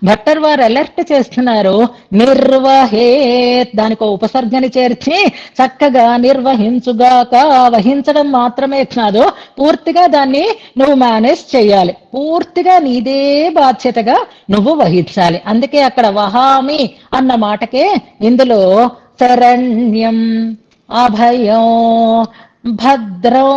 భట్టర్ వారు అలర్ట్ చేస్తున్నారు, నిర్వహేత్ దానికి ఉపసర్గని చేర్చి చక్కగా నిర్వహించుగాక. వహించడం మాత్రమే కాదు, పూర్తిగా దాన్ని నువ్వు మేనేజ్ చేయాలి. పూర్తిగా నీదే బాధ్యతగా నువ్వు వహించాలి. అందుకే అక్కడ వహామి అన్న మాటకే ఇందులో శరణ్యం, అభయం, భద్రం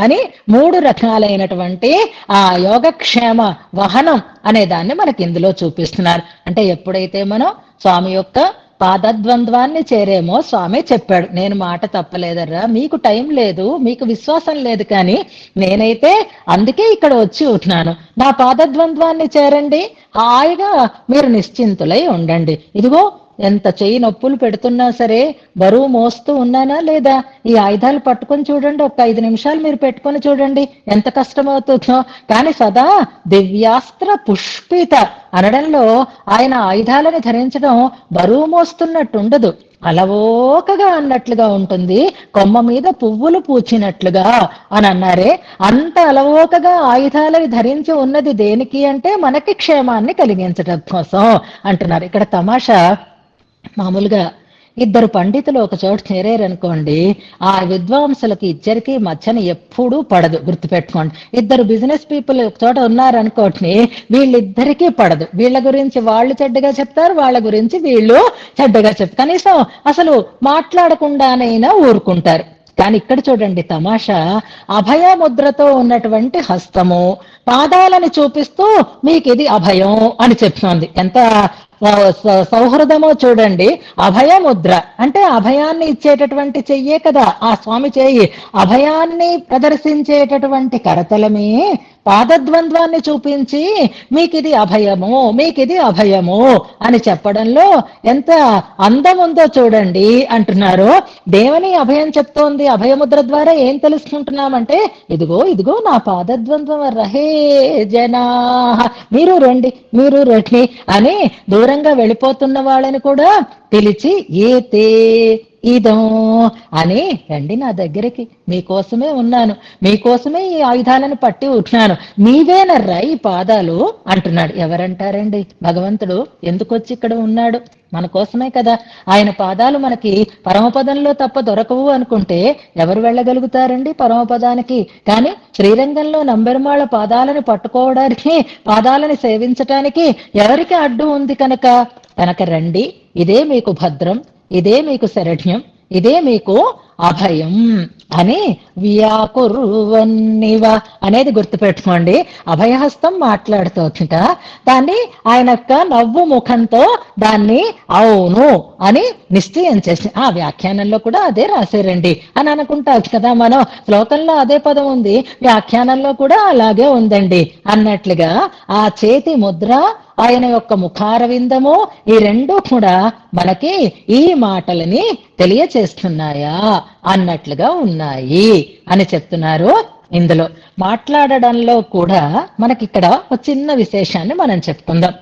అని 3 రకాలైనటువంటి ఆ యోగక్షేమ వహనం అనే దాన్ని మనకి ఇందులో చూపిస్తున్నారు. అంటే ఎప్పుడైతే మనం స్వామి యొక్క పాదద్వంద్వాన్ని చేరేమో స్వామి చెప్పాడు, నేను మాట తప్పలేదర్రా, మీకు టైం లేదు, మీకు విశ్వాసం లేదు, కానీ నేనైతే అందుకే ఇక్కడ వచ్చి ఉంటున్నాను. నా పాదద్వంద్వాన్ని చేరండి, హాయిగా మీరు నిశ్చింతులై ఉండండి. ఇదిగో ఎంత చెయ్యి నొప్పులు పెడుతున్నా సరే బరువు మోస్తూ ఉన్నానా లేదా? ఈ ఆయుధాలు పట్టుకొని చూడండి, ఒక 5 నిమిషాలు మీరు పెట్టుకొని చూడండి ఎంత కష్టమవుతుందో. కానీ సదా దివ్యాస్త్ర పుష్పిత అనడంలో ఆయన ఆయుధాలను ధరించడం బరువు మోస్తున్నట్టు ఉండదు, అలవోకగా అన్నట్లుగా ఉంటుంది, కొమ్మ మీద పువ్వులు పూచినట్లుగా అని అన్నారే. అంత అలవోకగా ఆయుధాలను ధరించి ఉన్నది దేనికి అంటే మనకి క్షేమాన్ని కలిగించడం కోసం అంటున్నారు. ఇక్కడ తమాషా, మామూలుగా 2 పండితులు ఒక చోట చేరారనుకోండి, ఆ విద్వాంసులకి ఇద్దరికి మధ్యన ఎప్పుడూ పడదు, గుర్తుపెట్టుకోండి. 2 బిజినెస్ పీపుల్ ఒక చోట ఉన్నారనుకోండి, వీళ్ళిద్దరికీ పడదు. వీళ్ళ గురించి వాళ్ళు చెడ్డగా చెప్తారు, వాళ్ళ గురించి వీళ్ళు చెడ్డగా చెప్తారు. కనీసం అసలు మాట్లాడకుండానైనా ఊరుకుంటారు. కానీ ఇక్కడ చూడండి తమాషా, అభయ ముద్రతో ఉన్నటువంటి హస్తము, పాదాలను చూపిస్తూ మీకు ఇది అభయం అని చెప్తోంది. ఎంత సౌహృదమో చూడండి. అభయముద్ర అంటే అభయాన్ని ఇచ్చేటటువంటి చెయ్యే కదా ఆ స్వామి చెయ్యి. అభయాన్ని ప్రదర్శించేటటువంటి కరతలమే పాదద్వంద్వాన్ని చూపించి మీకిది అభయము, మీకిది అభయము అని చెప్పడంలో ఎంత అందం ఉందో చూడండి అంటున్నారు. దేవని అభయం చెప్తోంది. అభయముద్ర ద్వారా ఏం తెలుసుకుంటున్నామంటే, ఇదిగో ఇదిగో నా పాదద్వంద్వం రహే జనా, మీరు రండి, మీరు రండి అని దూరంగా వెళ్ళిపోతున్న వాళ్ళని కూడా పిలిచి ఏతే ఇదో అని రండి నా దగ్గరికి, మీకోసమే ఉన్నాను, మీకోసమే ఈ ఆయుధాలను పట్టి ఉంటున్నాను, నీవేనర్రా ఈ పాదాలు అంటున్నాడు. ఎవరంటారండి? భగవంతుడు ఎందుకొచ్చి ఇక్కడ ఉన్నాడు? మన కోసమే కదా. ఆయన పాదాలు మనకి పరమపదంలో తప్ప దొరకవు అనుకుంటే ఎవరు వెళ్ళగలుగుతారండి పరమపదానికి? కానీ శ్రీరంగంలో నంబెరుమాళ పాదాలను పట్టుకోవడానికి, పాదాలను సేవించటానికి ఎవరికి అడ్డు ఉంది కనుక రండి, ఇదే మీకు భద్రం, ఇదే మీకు శరణ్యం, ఇదే మీకు అభయం అని వ్యాకుర్వన్నివ అనేది గుర్తుపెట్టుకోండి. అభయహస్తం మాట్లాడుతోందిట. దాన్ని ఆయన యొక్క నవ్వు ముఖంతో దాన్ని అవును అని నిశ్చయం చేసి ఆ వ్యాఖ్యానంలో కూడా అదే రాశారండి అని అనుకుంటారు కదా. మనం శ్లోకంలో అదే పదం ఉంది, వ్యాఖ్యానంలో కూడా అలాగే ఉందండి అన్నట్లుగా ఆ చేతి ముద్ర, ఆయన యొక్క ముఖారవిందము, ఈ రెండూ కూడా మనకి ఈ మాటలని తెలియచేస్తున్నాయా అన్నట్లుగా ఉన్నాయి అని చెప్తున్నారు. ఇందులో మాట్లాడడంలో కూడా మనకిక్కడ ఒక చిన్న విశేషాన్ని మనం చెప్పుకుందాం.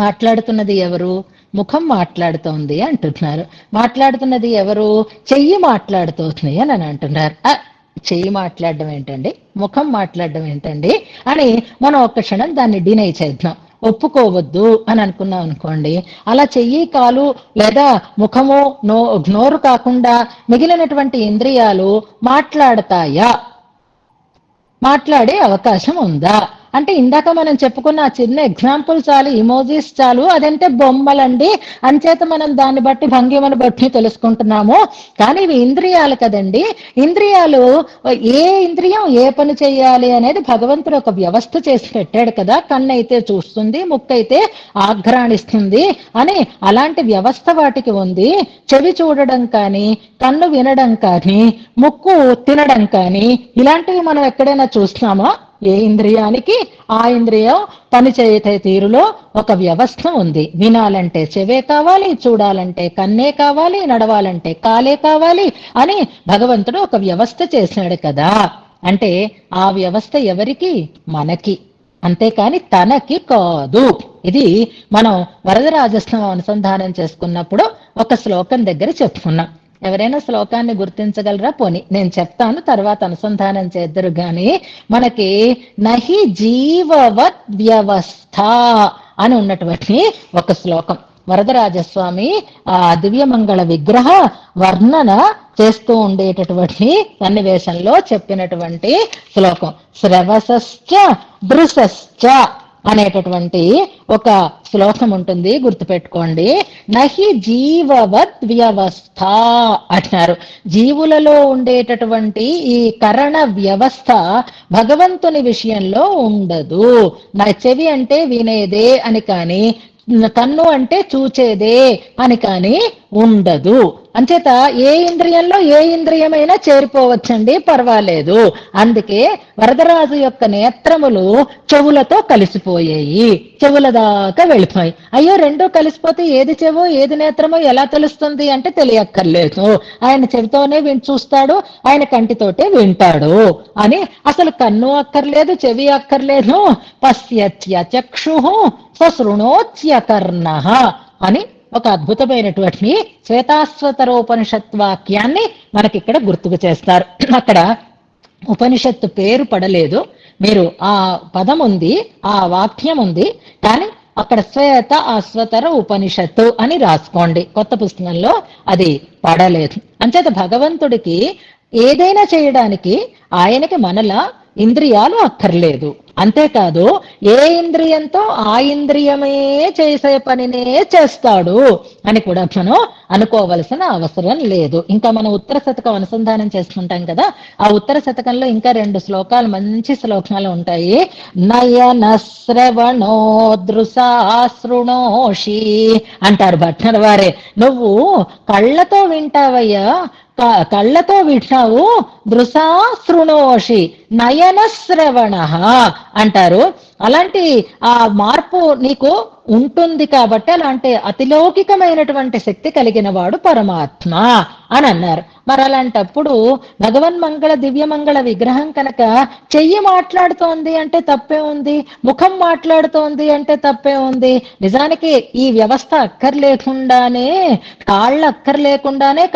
మాట్లాడుతున్నది ఎవరు? ముఖం మాట్లాడుతోంది అంటున్నారు. మాట్లాడుతున్నది ఎవరు? చెయ్యి మాట్లాడుతోంది అని అంటున్నారు. చెయ్యి మాట్లాడడం ఏంటండి, ముఖం మాట్లాడడం ఏంటండి అని మనం ఒక్క క్షణం దాన్ని డినై చేద్దాం, ఒప్పుకోవద్దు అని అనుకున్నాం అనుకోండి. అలా చెయ్యి, కాలు లేదా ముఖము, నోరు కాకుండా మిగిలినటువంటి ఇంద్రియాలు మాట్లాడతాయా? మాట్లాడే అవకాశం ఉందా అంటే ఇందాక మనం చెప్పుకున్న ఆ చిన్న ఎగ్జాంపుల్ చాలు, ఇమోజీస్ చాలు. అదంటే బొమ్మలండి, అంచేత మనం దాన్ని బట్టి భంగిమను బట్టి తెలుసుకుంటున్నాము. కానీ ఇవి ఇంద్రియాలు కదండి. ఇంద్రియాలు ఏ ఇంద్రియం ఏ పని చేయాలి అనేది భగవంతుడు ఒక వ్యవస్థ చేసి పెట్టాడు కదా. కన్ను అయితే చూస్తుంది, ముక్కు అయితే ఆఘ్రాణిస్తుంది అని అలాంటి వ్యవస్థ వాటికి ఉంది. చెవి చూడడం కానీ, కన్ను వినడం కానీ, ముక్కు తినడం కానీ ఇలాంటివి మనం ఎక్కడైనా చూస్తున్నామా? ఏ ఇంద్రియానికి ఆ ఇంద్రియం పనిచేసే తీరులో ఒక వ్యవస్థ ఉంది. వినాలంటే చెవే కావాలి, చూడాలంటే కన్నే కావాలి, నడవాలంటే కాలే కావాలి అని భగవంతుడు ఒక వ్యవస్థ చేశాడు కదా. అంటే ఆ వ్యవస్థ ఎవరికి? మనకి, అంతేకాని తనకి కాదు. ఇది మనం వరదరాజస్వం అనుసంధానం చేసుకున్నప్పుడు ఒక శ్లోకం దగ్గర చెప్పుకున్నాం. ఎవరైనా శ్లోకాన్ని గుర్తించగలరా? పోని నేను చెప్తాను, తర్వాత అనుసంధానం చేద్దరు. గాని మనకి నహి జీవవత్ వ్యవస్థ అని ఉన్నటువంటి ఒక శ్లోకం వరదరాజస్వామి ఆ దివ్యమంగళ విగ్రహ వర్ణన చేస్తూ ఉండేటటువంటి సన్నివేశంలో చెప్పినటువంటి శ్లోకం. శ్రవసశ్చ దృశశ్చ అనేటటువంటి ఒక శ్లోకం ఉంటుంది, గుర్తుపెట్టుకోండి. నహి జీవవత్ వ్యవస్థ అంటున్నారు. జీవులలో ఉండేటటువంటి ఈ కరణ వ్యవస్థ భగవంతుని విషయంలో ఉండదు. నా చెవి అంటే వినేదే అని కానీ, కన్ను అంటే చూచేదే అని కానీ ఉండదు. అంచేత ఏ ఇంద్రియంలో ఏ ఇంద్రియమైనా చేరిపోవచ్చండి, పర్వాలేదు. అందుకే వరదరాజు యొక్క నేత్రములు చెవులతో కలిసిపోయాయి, చెవుల దాకా వెళ్ళిపోయి. అయ్యో రెండూ కలిసిపోతే ఏది చెవో ఏది నేత్రమో ఎలా తెలుస్తుంది అంటే తెలియక్కర్లేదు. ఆయన చెవితోనే చూస్తాడు, ఆయన కంటితోటే వింటాడు అని. అసలు కన్ను అక్కర్లేదు, చెవి అక్కర్లేదు. పశ్యత్య చక్షుః సశృణోత్య కర్ణః అని ఒక అద్భుతమైనటువంటి శ్వేతాశ్వతరోపనిషత్ వాక్యాన్ని మనకిక్కడ గుర్తుకు చేస్తారు. అక్కడ ఉపనిషత్తు పేరు పడలేదు, మీరు ఆ పదం ఉంది, ఆ వాక్యం ఉంది, కానీ అక్కడ శ్వేత అశ్వతర ఉపనిషత్తు అని రాసుకోండి. కొత్త పుస్తకంలో అది పడలేదు. అంచేత భగవంతుడికి ఏదైనా చేయడానికి ఆయనకి మనలా ఇంద్రియాలు అక్కర్లేదు. అంతేకాదు ఏ ఇంద్రియంతో ఆ ఇంద్రియమే చేసే పనినే చేస్తాడు అని కూడా మనం అనుకోవలసిన అవసరం లేదు. ఇంకా మనం ఉత్తర శతకం అనుసంధానం చేసుకుంటాం కదా, ఆ ఉత్తర శతకంలో ఇంకా 2 శ్లోకాలు, మంచి శ్లోకాలు ఉంటాయి. నయన శ్రవణో దృశాశృణోషి అంటారు భట్టర్ వారే. నువ్వు కళ్ళతో వింటావయ్యా, కళ్ళతో వింటావు, దృశా శృణోషి నయన శ్రవణ అంటారు. అలాంటి ఆ మార్పు నీకు ఉంటుంది కాబట్టి అలాంటి అతిలౌకికమైనటువంటి శక్తి కలిగిన వాడు పరమాత్మ అని అన్నారు. మరి అలాంటప్పుడు భగవన్మంగళ దివ్యమంగళ విగ్రహం కనుక చెయ్యి మాట్లాడుతోంది అంటే తప్పే ఉంది, ముఖం మాట్లాడుతోంది అంటే తప్పే ఉంది. నిజానికి ఈ వ్యవస్థ అక్కర్లేకుండానే,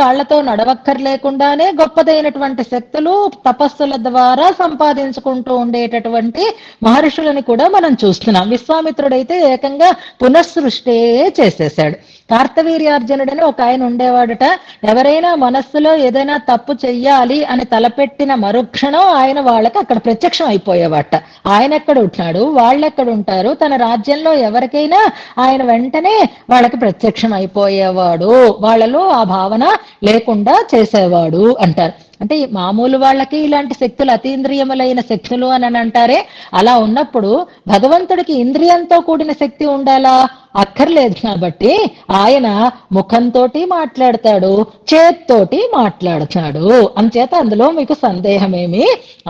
కాళ్లతో నడవక్కర్లేకుండానే గొప్పదైనటువంటి శక్తులు తపస్సుల ద్వారా సంపాదించుకుంటూ ఉండేటటువంటి మహర్షులని కూడా మనం చూస్తున్నాం. విశ్వామిత్రుడైతే ఏకంగా పునఃసృష్టే చేసేశాడు. కార్తవీర్యార్జునుడని ఒక ఆయన ఉండేవాడట. ఎవరైనా మనస్సులో ఏదైనా తప్పు చెయ్యాలి అని తలపెట్టిన మరుక్షణం ఆయన వాళ్ళకి అక్కడ ప్రత్యక్షం అయిపోయేవాట. ఆయన ఎక్కడ ఉంటున్నాడు, వాళ్ళెక్కడ ఉంటారు, తన రాజ్యంలో ఎవరికైనా ఆయన వెంటనే వాళ్ళకి ప్రత్యక్షం అయిపోయేవాడు, వాళ్ళలో ఆ భావన లేకుండా చేసేవాడు అంటారు. అంటే మామూలు వాళ్ళకి ఇలాంటి శక్తులు అతీంద్రియములైన శక్తులు అని అంటారే, అలా ఉన్నప్పుడు భగవంతుడికి ఇంద్రియంతో కూడిన శక్తి ఉండాలా? అక్కర్లేదు. కాబట్టి ఆయన ముఖంతోటి మాట్లాడతాడు, చేత్తోటి మాట్లాడతాడు. అంచేత అందులో మీకు సందేహమేమీ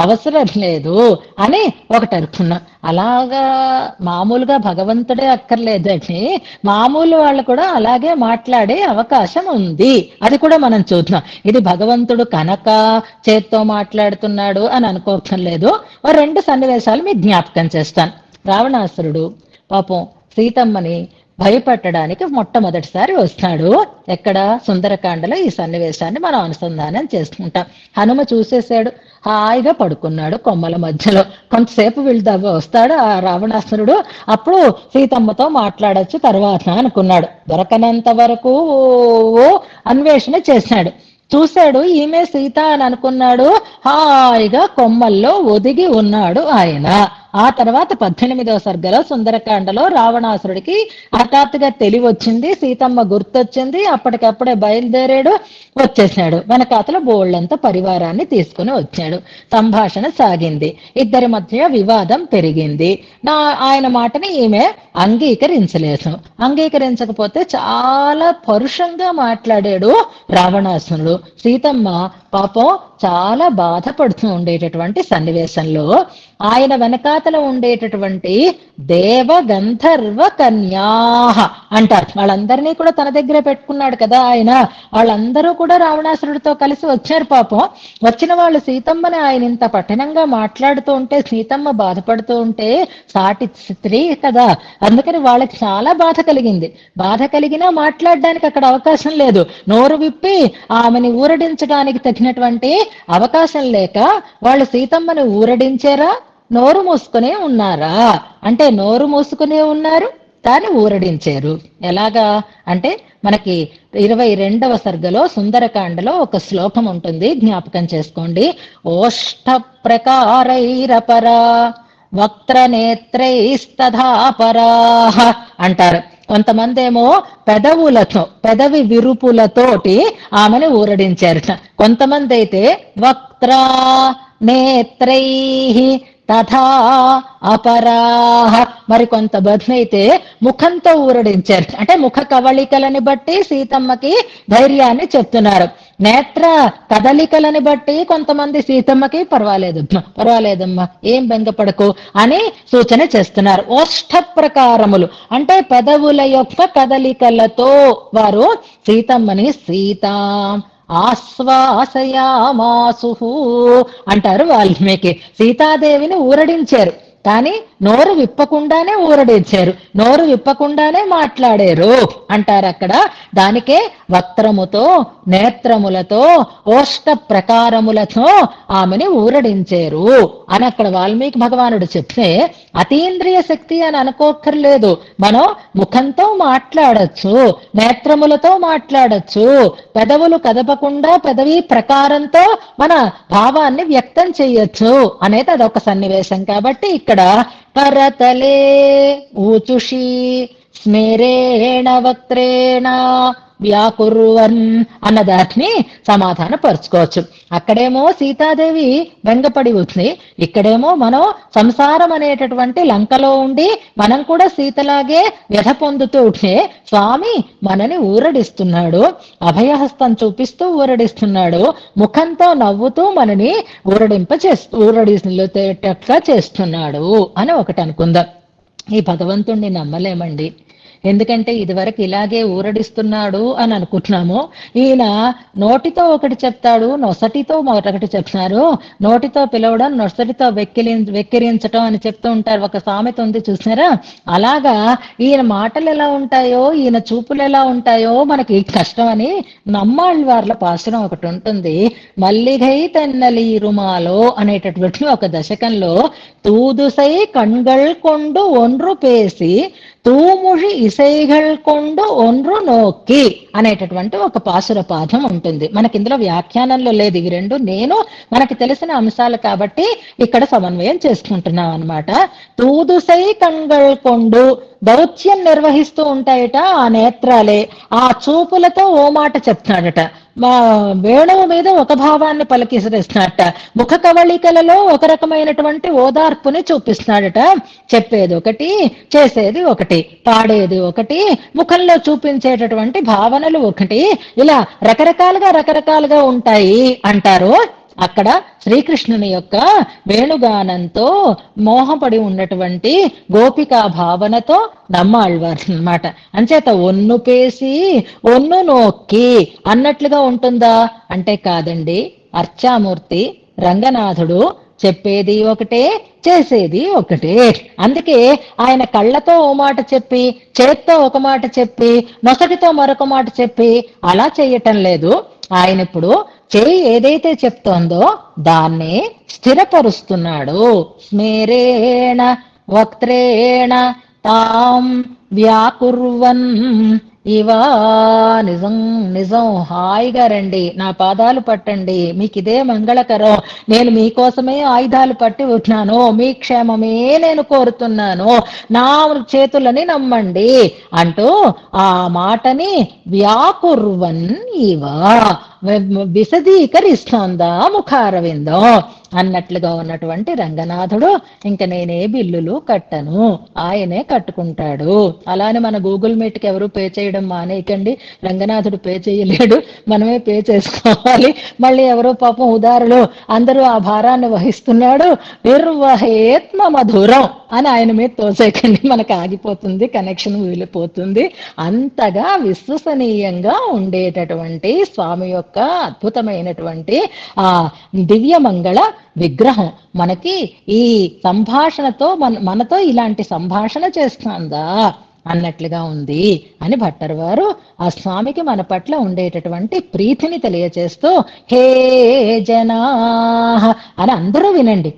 అవసరం లేదు అని ఒకటి అనుకున్నా. అలాగా మామూలుగా భగవంతుడే అక్కర్లేదండి, మామూలు వాళ్ళు కూడా అలాగే మాట్లాడే అవకాశం ఉంది. అది కూడా మనం చూద్దాం. ఇది భగవంతుడు కనుక చేత్తో మాట్లాడుతున్నాడు అని అనుకోవటం లేదు. రెండు సన్నివేశాలు మీకు జ్ఞాపకం చేస్తాను. రావణాసురుడు పాపం సీతమ్మని భయపెట్టడానికి మొట్టమొదటిసారి వస్తాడు. ఎక్కడ? సుందరకాండలో ఈ సన్నివేశాన్ని మనం అనుసంధానం చేసుకుంటాం. హనుమ చూసేశాడు, హాయిగా పడుకున్నాడు కొమ్మల మధ్యలో. కొంతసేపు వీళ్ళు వస్తాడు ఆ రావణాసురుడు, అప్పుడు సీతమ్మతో మాట్లాడొచ్చు తర్వాత అనుకున్నాడు. దొరకనంత వరకు అన్వేషణ చేశాడు. చూశాడు, ఈమె సీత అని అనుకున్నాడు. హాయిగా కొమ్మల్లో ఒదిగి ఉన్నాడు ఆయన. ఆ తర్వాత 18వ సర్గలో సుందరకాండలో రావణాసురుడికి హఠాత్తుగా తెలివి వచ్చింది, సీతమ్మ గుర్తొచ్చింది. అప్పటికప్పుడే బయలుదేరాడు, వచ్చేసాడు. వెనకాతల బోళ్లంత పరివారాన్ని తీసుకుని వచ్చాడు. సంభాషణ సాగింది, ఇద్దరి మధ్య వివాదం పెరిగింది. ఆయన మాటని ఈమె అంగీకరించలేదు. అంగీకరించకపోతే చాలా పరుషంగా మాట్లాడాడు రావణాసురుడు. సీతమ్మ పాపం చాలా బాధపడుతూ ఉండేటటువంటి సన్నివేశంలో ఆయన వెనకాతల ఉండేటటువంటి దేవ గంధర్వ కన్యా అంటారు. వాళ్ళందరినీ కూడా తన దగ్గర పెట్టుకున్నాడు కదా ఆయన. వాళ్ళందరూ కూడా రావణాసురుడితో కలిసి వచ్చారు. పాపం వచ్చిన వాళ్ళు సీతమ్మని ఆయన ఇంత పఠనంగా మాట్లాడుతూ ఉంటే, సీతమ్మ బాధపడుతూ ఉంటే, సాటి స్త్రీ కదా, అందుకని వాళ్ళకి చాలా బాధ కలిగింది. బాధ కలిగినా మాట్లాడడానికి అక్కడ అవకాశం లేదు. నోరు విప్పి ఆమెని ఊరడించడానికి తగినటువంటి అవకాశం లేక వాళ్ళు సీతమ్మని ఊరడించారా, నోరు మూసుకునే ఉన్నారా? అంటే నోరు మూసుకునే ఉన్నారు, దాన్ని ఊరడించారు. ఎలాగా అంటే మనకి 22వ సర్గలో సుందరకాండలో ఒక శ్లోకం ఉంటుంది, జ్ఞాపకం చేసుకోండి. ఓష్ట ప్రకారైరపరా వక్త్రనేత్రైస్తథాపరా అంటారు. కొంతమంది ఏమో పెదవి విరుపులతోటి ఆమెను ఊరడించారట. కొంతమంది అయితే వక్త్ర నేత్రై తథా అపరాహ, మరి కొంతమంది అయితే ముఖంతో ఊరడించారు. అంటే ముఖ కవళికలని బట్టి సీతమ్మకి ధైర్యాన్ని చెప్తున్నారు. నేత్ర కదలికలని బట్టి కొంతమంది సీతమ్మకి పర్వాలేదమ్మా, ఏం బెంగపడకు అని సూచన చేస్తున్నారు. ఓష్ఠ ప్రకారములు అంటే పెదవుల యొక్క కదలికలతో వారు సీతమ్మని సీతాం ఆశ్వాసయామాసు అంటారు వాల్మీకి. సీతాదేవిని ఊరడించారు, కానీ నోరు విప్పకుండానే ఊరడించారు, నోరు విప్పకుండానే మాట్లాడారు అంటారు అక్కడ. దానికే వక్త్రముతో నేత్రములతో ఓష్ట ప్రకారములతో ఆమెని ఊరడించారు అని అక్కడ వాల్మీకి భగవానుడు చెప్తే, అతీంద్రియ శక్తి అని అనుకోక్కర్లేదు. మనం ముఖంతో మాట్లాడచ్చు, నేత్రములతో మాట్లాడచ్చు, పెదవులు కదపకుండా పెదవి ప్రకారంతో మన భావాన్ని వ్యక్తం చేయొచ్చు అనేది అదొక సన్నివేశం. కాబట్టి ఇక్కడ కరతలే ఊచుషి స్మేరేణ వక్త్రేణ వ్యాకుర్వన్ అన్న దాన్ని సమాధానపరుచుకోవచ్చు. అక్కడేమో సీతాదేవి వెంగపడి ఉంది, ఇక్కడేమో మనం సంసారం అనేటటువంటి లంకలో ఉండి మనం కూడా సీతలాగే వ్యధ పొందుతూ ఉంటే స్వామి మనని ఊరడిస్తున్నాడు, అభయహస్తం చూపిస్తూ ఊరడిస్తున్నాడు, ముఖంతో నవ్వుతూ మనని ఊరడిగా చేస్తున్నాడు అని ఒకటి అనుకుందాం. ఈ భగవంతుణ్ణి నమ్మలేమండి. ఎందుకంటే ఇదివరకు ఇలాగే ఊరడిస్తున్నాడు అని అనుకుంటున్నాము. ఈయన నోటితో ఒకటి చెప్తాడు, నొసటితో ఒకటి చెప్తున్నారు. నోటితో పిలవడం, నొసటితో వెక్కిరించటం అని చెప్తూ ఉంటారు. ఒక సామెత ఉంది చూసారా? అలాగా ఈయన మాటలు ఎలా ఉంటాయో, ఈయన చూపులు ఎలా ఉంటాయో మనకి కష్టం అని నమ్మాళ్ళవార్ల పాసురం ఒకటి ఉంటుంది. మల్లిగై తెన్నలి రుమాలో అనేటటువంటి ఒక దశకంలో తూదుసై కణ్గళ్ కొండు ఒండ్రు పేసి తూముషి ఇసైగళ్ కొండు ఒండ్రు నోక్కి అనేటటువంటి ఒక పాసుర పాఠం ఉంటుంది. మనకి ఇందులో వ్యాఖ్యానంలో లేదు. ఇవి రెండు నేను మనకి తెలిసిన అంశాలు కాబట్టి ఇక్కడ సమన్వయం చేసుకుంటున్నాం అనమాట. తూదుసై కణ్గళ్ కొండు దౌత్యం నిర్వహిస్తూ ఉంటాయట ఆ నేత్రాలే, ఆ చూపులతో ఓ మాట చెప్తాడట. మా వేణువు మీద ఒక భావాన్ని పలికిసిస్తున్నాడట, ముఖ కవళికలలో ఒక రకమైనటువంటి ఓదార్పుని చూపిస్తున్నాడట. చెప్పేది ఒకటి, చేసేది ఒకటి, పాడేది ఒకటి, ముఖంలో చూపించేటటువంటి భావనలు ఒకటి, ఇలా రకరకాలుగా ఉంటాయి అంటారు. అక్కడ శ్రీకృష్ణుని యొక్క వేణుగానంతో మోహపడి ఉన్నటువంటి గోపికా భావనతో నమ్మాళ్వారు అన్నమాట. అంచేత ఒన్ను పేసి ఒన్ను నోక్కి అన్నట్లుగా ఉంటుందా అంటే కాదండి. అర్చామూర్తి రంగనాథుడు చెప్పేది ఒకటే, చేసేది ఒకటే. అందుకే ఆయన కళ్ళతో ఓ మాట చెప్పి, చేత్తో ఒక మాట చెప్పి, నొసటితో మరొక మాట చెప్పి అలా చేయటం లేదు. ఆయన ఇప్పుడు చేయి ఏదైతే చెప్తోందో దాన్ని స్థిరపరుస్తున్నాడు. స్మేరేణ వక్త్రేణ తాం వ్యాకుర్వన్ ఇవా. నిజం నిజం, హాయిగా రండి, నా పాదాలు పట్టండి, మీకు ఇదే మంగళకరం, నేను మీకోసమే ఆయుధాలు పట్టి ఉన్నాను, మీ క్షేమమే నేను కోరుతున్నాను, నా చేతులని నమ్మండి అంటూ ఆ మాటని వ్యాకుర్వన్ ఇవా విశదీకరిస్తోందా ముఖారవిందం అన్నట్లుగా ఉన్నటువంటి రంగనాథుడు ఇంక నేనే బిల్లులు కట్టను, ఆయనే కట్టుకుంటాడు. అలానే మన గూగుల్ మీట్కి ఎవరు పే చేయడం మానేయకండి. రంగనాథుడు పే చేయలేడు, మనమే పే చేసుకోవాలి. మళ్ళీ ఎవరో పాపం ఉదారులు అందరూ ఆ భారాన్ని వహిస్తున్నాడు. నిర్వహేత్మ మధురం అని ఆయన మీద తోసేకండి, మనకు ఆగిపోతుంది, కనెక్షన్ వీలిపోతుంది. అంతగా విశ్వసనీయంగా ఉండేటటువంటి స్వామి యొక్క అద్భుతమైనటువంటి ఆ దివ్యమంగళ విగ్రహం మనకి ఈ సంభాషణతో మనతో ఇలాంటి సంభాషణ చేస్తుందా అన్నట్లుగా ఉంది అని భట్టర్ వారు ఆ స్వామికి మన పట్ల ఉండేటటువంటి ప్రీతిని తెలియచేస్తూ హే జనా అని అందరూ వినండి,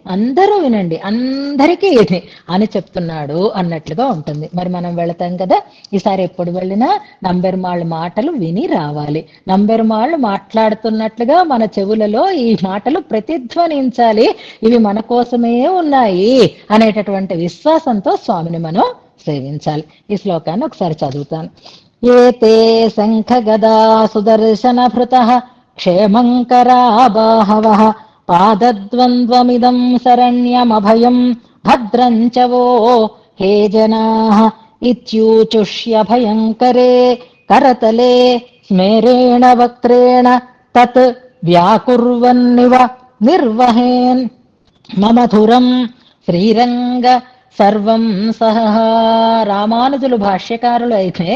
అందరికీ ఇది అని చెప్తున్నాడు అన్నట్లుగా ఉంటుంది. మరి మనం వెళతాం కదా, ఈసారి ఎప్పుడు వెళ్ళినా నంబెరుమాళ్ళ మాటలు విని రావాలి. నంబెరుమాళ్ళు మాట్లాడుతున్నట్లుగా మన చెవులలో ఈ మాటలు ప్రతిధ్వనించాలి, ఇవి మన కోసమే ఉన్నాయి అనేటటువంటి విశ్వాసంతో స్వామిని మనం సేవించాలి. ఈ శ్లోకాన్ని ఒకసారి చదువుతాను. ఏతే శంఖ గదా సుదర్శన భృతః క్షేమంకరా బాహవః పాదద్వంద్వమిదం శరణ్యమభయం భద్రం చ వో హే జనాః ఇత్యూచుష్యభయంకరే కరతలే స్మేరేణ వక్త్రేణ తత్ వ్యాకుర్వన్నివ నిర్వహేన్ మమధురం శ్రీరంగ సర్వం సహ. రామానుజులు భాష్యకారులు అయితే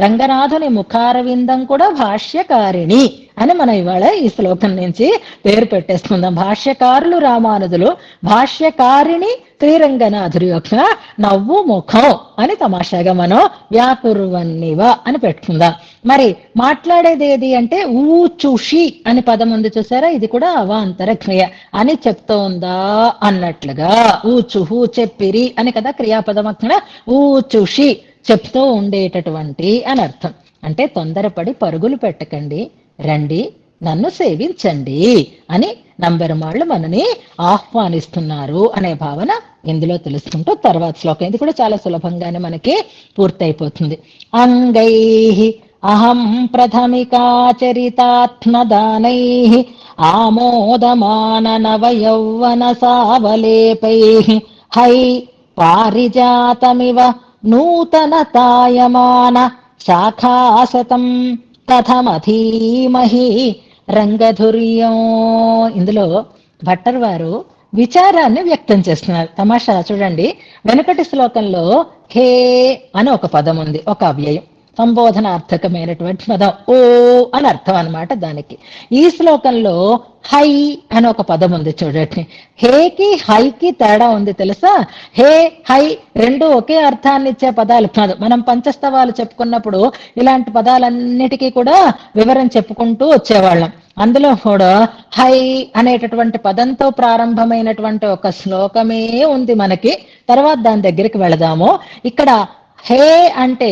రంగనాథుని ముఖారవిందం కూడా భాష్యకారిణి అని మనం ఇవాళ ఈ శ్లోకం నుంచి పేరు పెట్టేసుకుందాం. భాష్యకారులు రామానుజులు, భాష్యకారిణి శ్రీరంగనాథుడి యొక్క నవ్వు ముఖం అని తమాషాగా మనం వ్యాకుర్వన్నివ అని పెట్టుకుందాం. మరి మాట్లాడేది ఏది అంటే ఊచుషి అని పదం ఉంది చూసారా, ఇది కూడా అవాంతర క్రియ అని చెప్తోందా అన్నట్లుగా. ఊచుహు చెప్పిరి అని కదా క్రియాపదం, అక్కడ ఊచుషి చెప్తూ ఉండేటటువంటి అని అర్థం. అంటే తొందరపడి పరుగులు పెట్టకండి, రండి నన్ను సేవించండి అని నంబెరుమాళ్ళు మనని ఆహ్వానిస్తున్నారు అనే భావన ఇందులో తెలుసుకుంటూ తర్వాత శ్లోకం ఇది కూడా చాలా సులభంగానే మనకి పూర్తయిపోతుంది. అంగైః అహం ప్రథమికాచరితాత్మదానైః ఆమోదమాననవయౌవన సావలేపైః హై పారిజాతమివ నూతనతాయమాన శాఖాశతం కథమధీమహి రంగధుర్యం. ఇందులో భట్టర్ వారు విచారాన్ని వ్యక్తం చేస్తున్నారు. తమాషా చూడండి, వెనుకటి శ్లోకంలో హే అని ఒక పదం ఉంది, ఒక అవ్యయం, సంబోధనార్థకమైనటువంటి పదం, ఓ అని అర్థం అనమాట దానికి. ఈ శ్లోకంలో హై అని ఒక పదం ఉంది చూడండి. హేకి హైకి తేడా ఉంది తెలుసా? హే హై రెండు ఒకే అర్థాన్ని ఇచ్చే పదాలు కాదు. మనం పంచస్తవాలు చెప్పుకున్నప్పుడు ఇలాంటి పదాలన్నిటికీ కూడా వివరం చెప్పుకుంటూ వచ్చేవాళ్ళం. అందులో కూడా హై అనేటటువంటి పదంతో ప్రారంభమైనటువంటి ఒక శ్లోకమే ఉంది మనకి. తర్వాత దాని దగ్గరికి వెళదాము. ఇక్కడ హే అంటే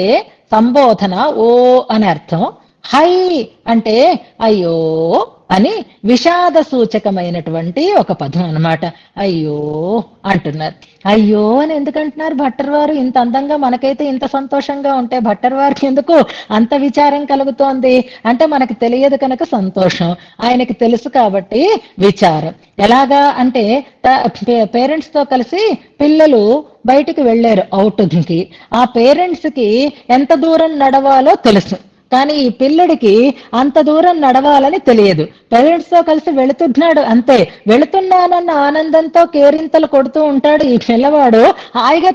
సంబోధన, ఓ అని అర్థం. హై అంటే అయ్యో అని విషాద సూచకమైనటువంటి ఒక పదం అన్నమాట. అయ్యో అంటున్నారు. అయ్యో అని ఎందుకంటున్నారు భట్టర్ వారు? ఇంత అందంగా మనకైతే ఇంత సంతోషంగా ఉంటే భట్టర్ వారికి ఎందుకు అంత విచారం కలుగుతోంది అంటే మనకి తెలియదు కనుక సంతోషం, ఆయనకి తెలుసు కాబట్టి విచారం. ఎలాగా అంటే పేరెంట్స్ తో కలిసి పిల్లలు బయటికి వెళ్ళారు అవుటింగ్ కి. ఆ పేరెంట్స్ కి ఎంత దూరం నడవాలో తెలుసు, కానీ ఈ పిల్లడికి అంత దూరం నడవాలని తెలియదు. పేరెంట్స్ తో కలిసి వెళుతున్నాడు అంతే, వెళుతున్నానన్న ఆనందంతో కేరింతలు కొడుతూ ఉంటాడు ఈ పిల్లవాడు, హాయిగా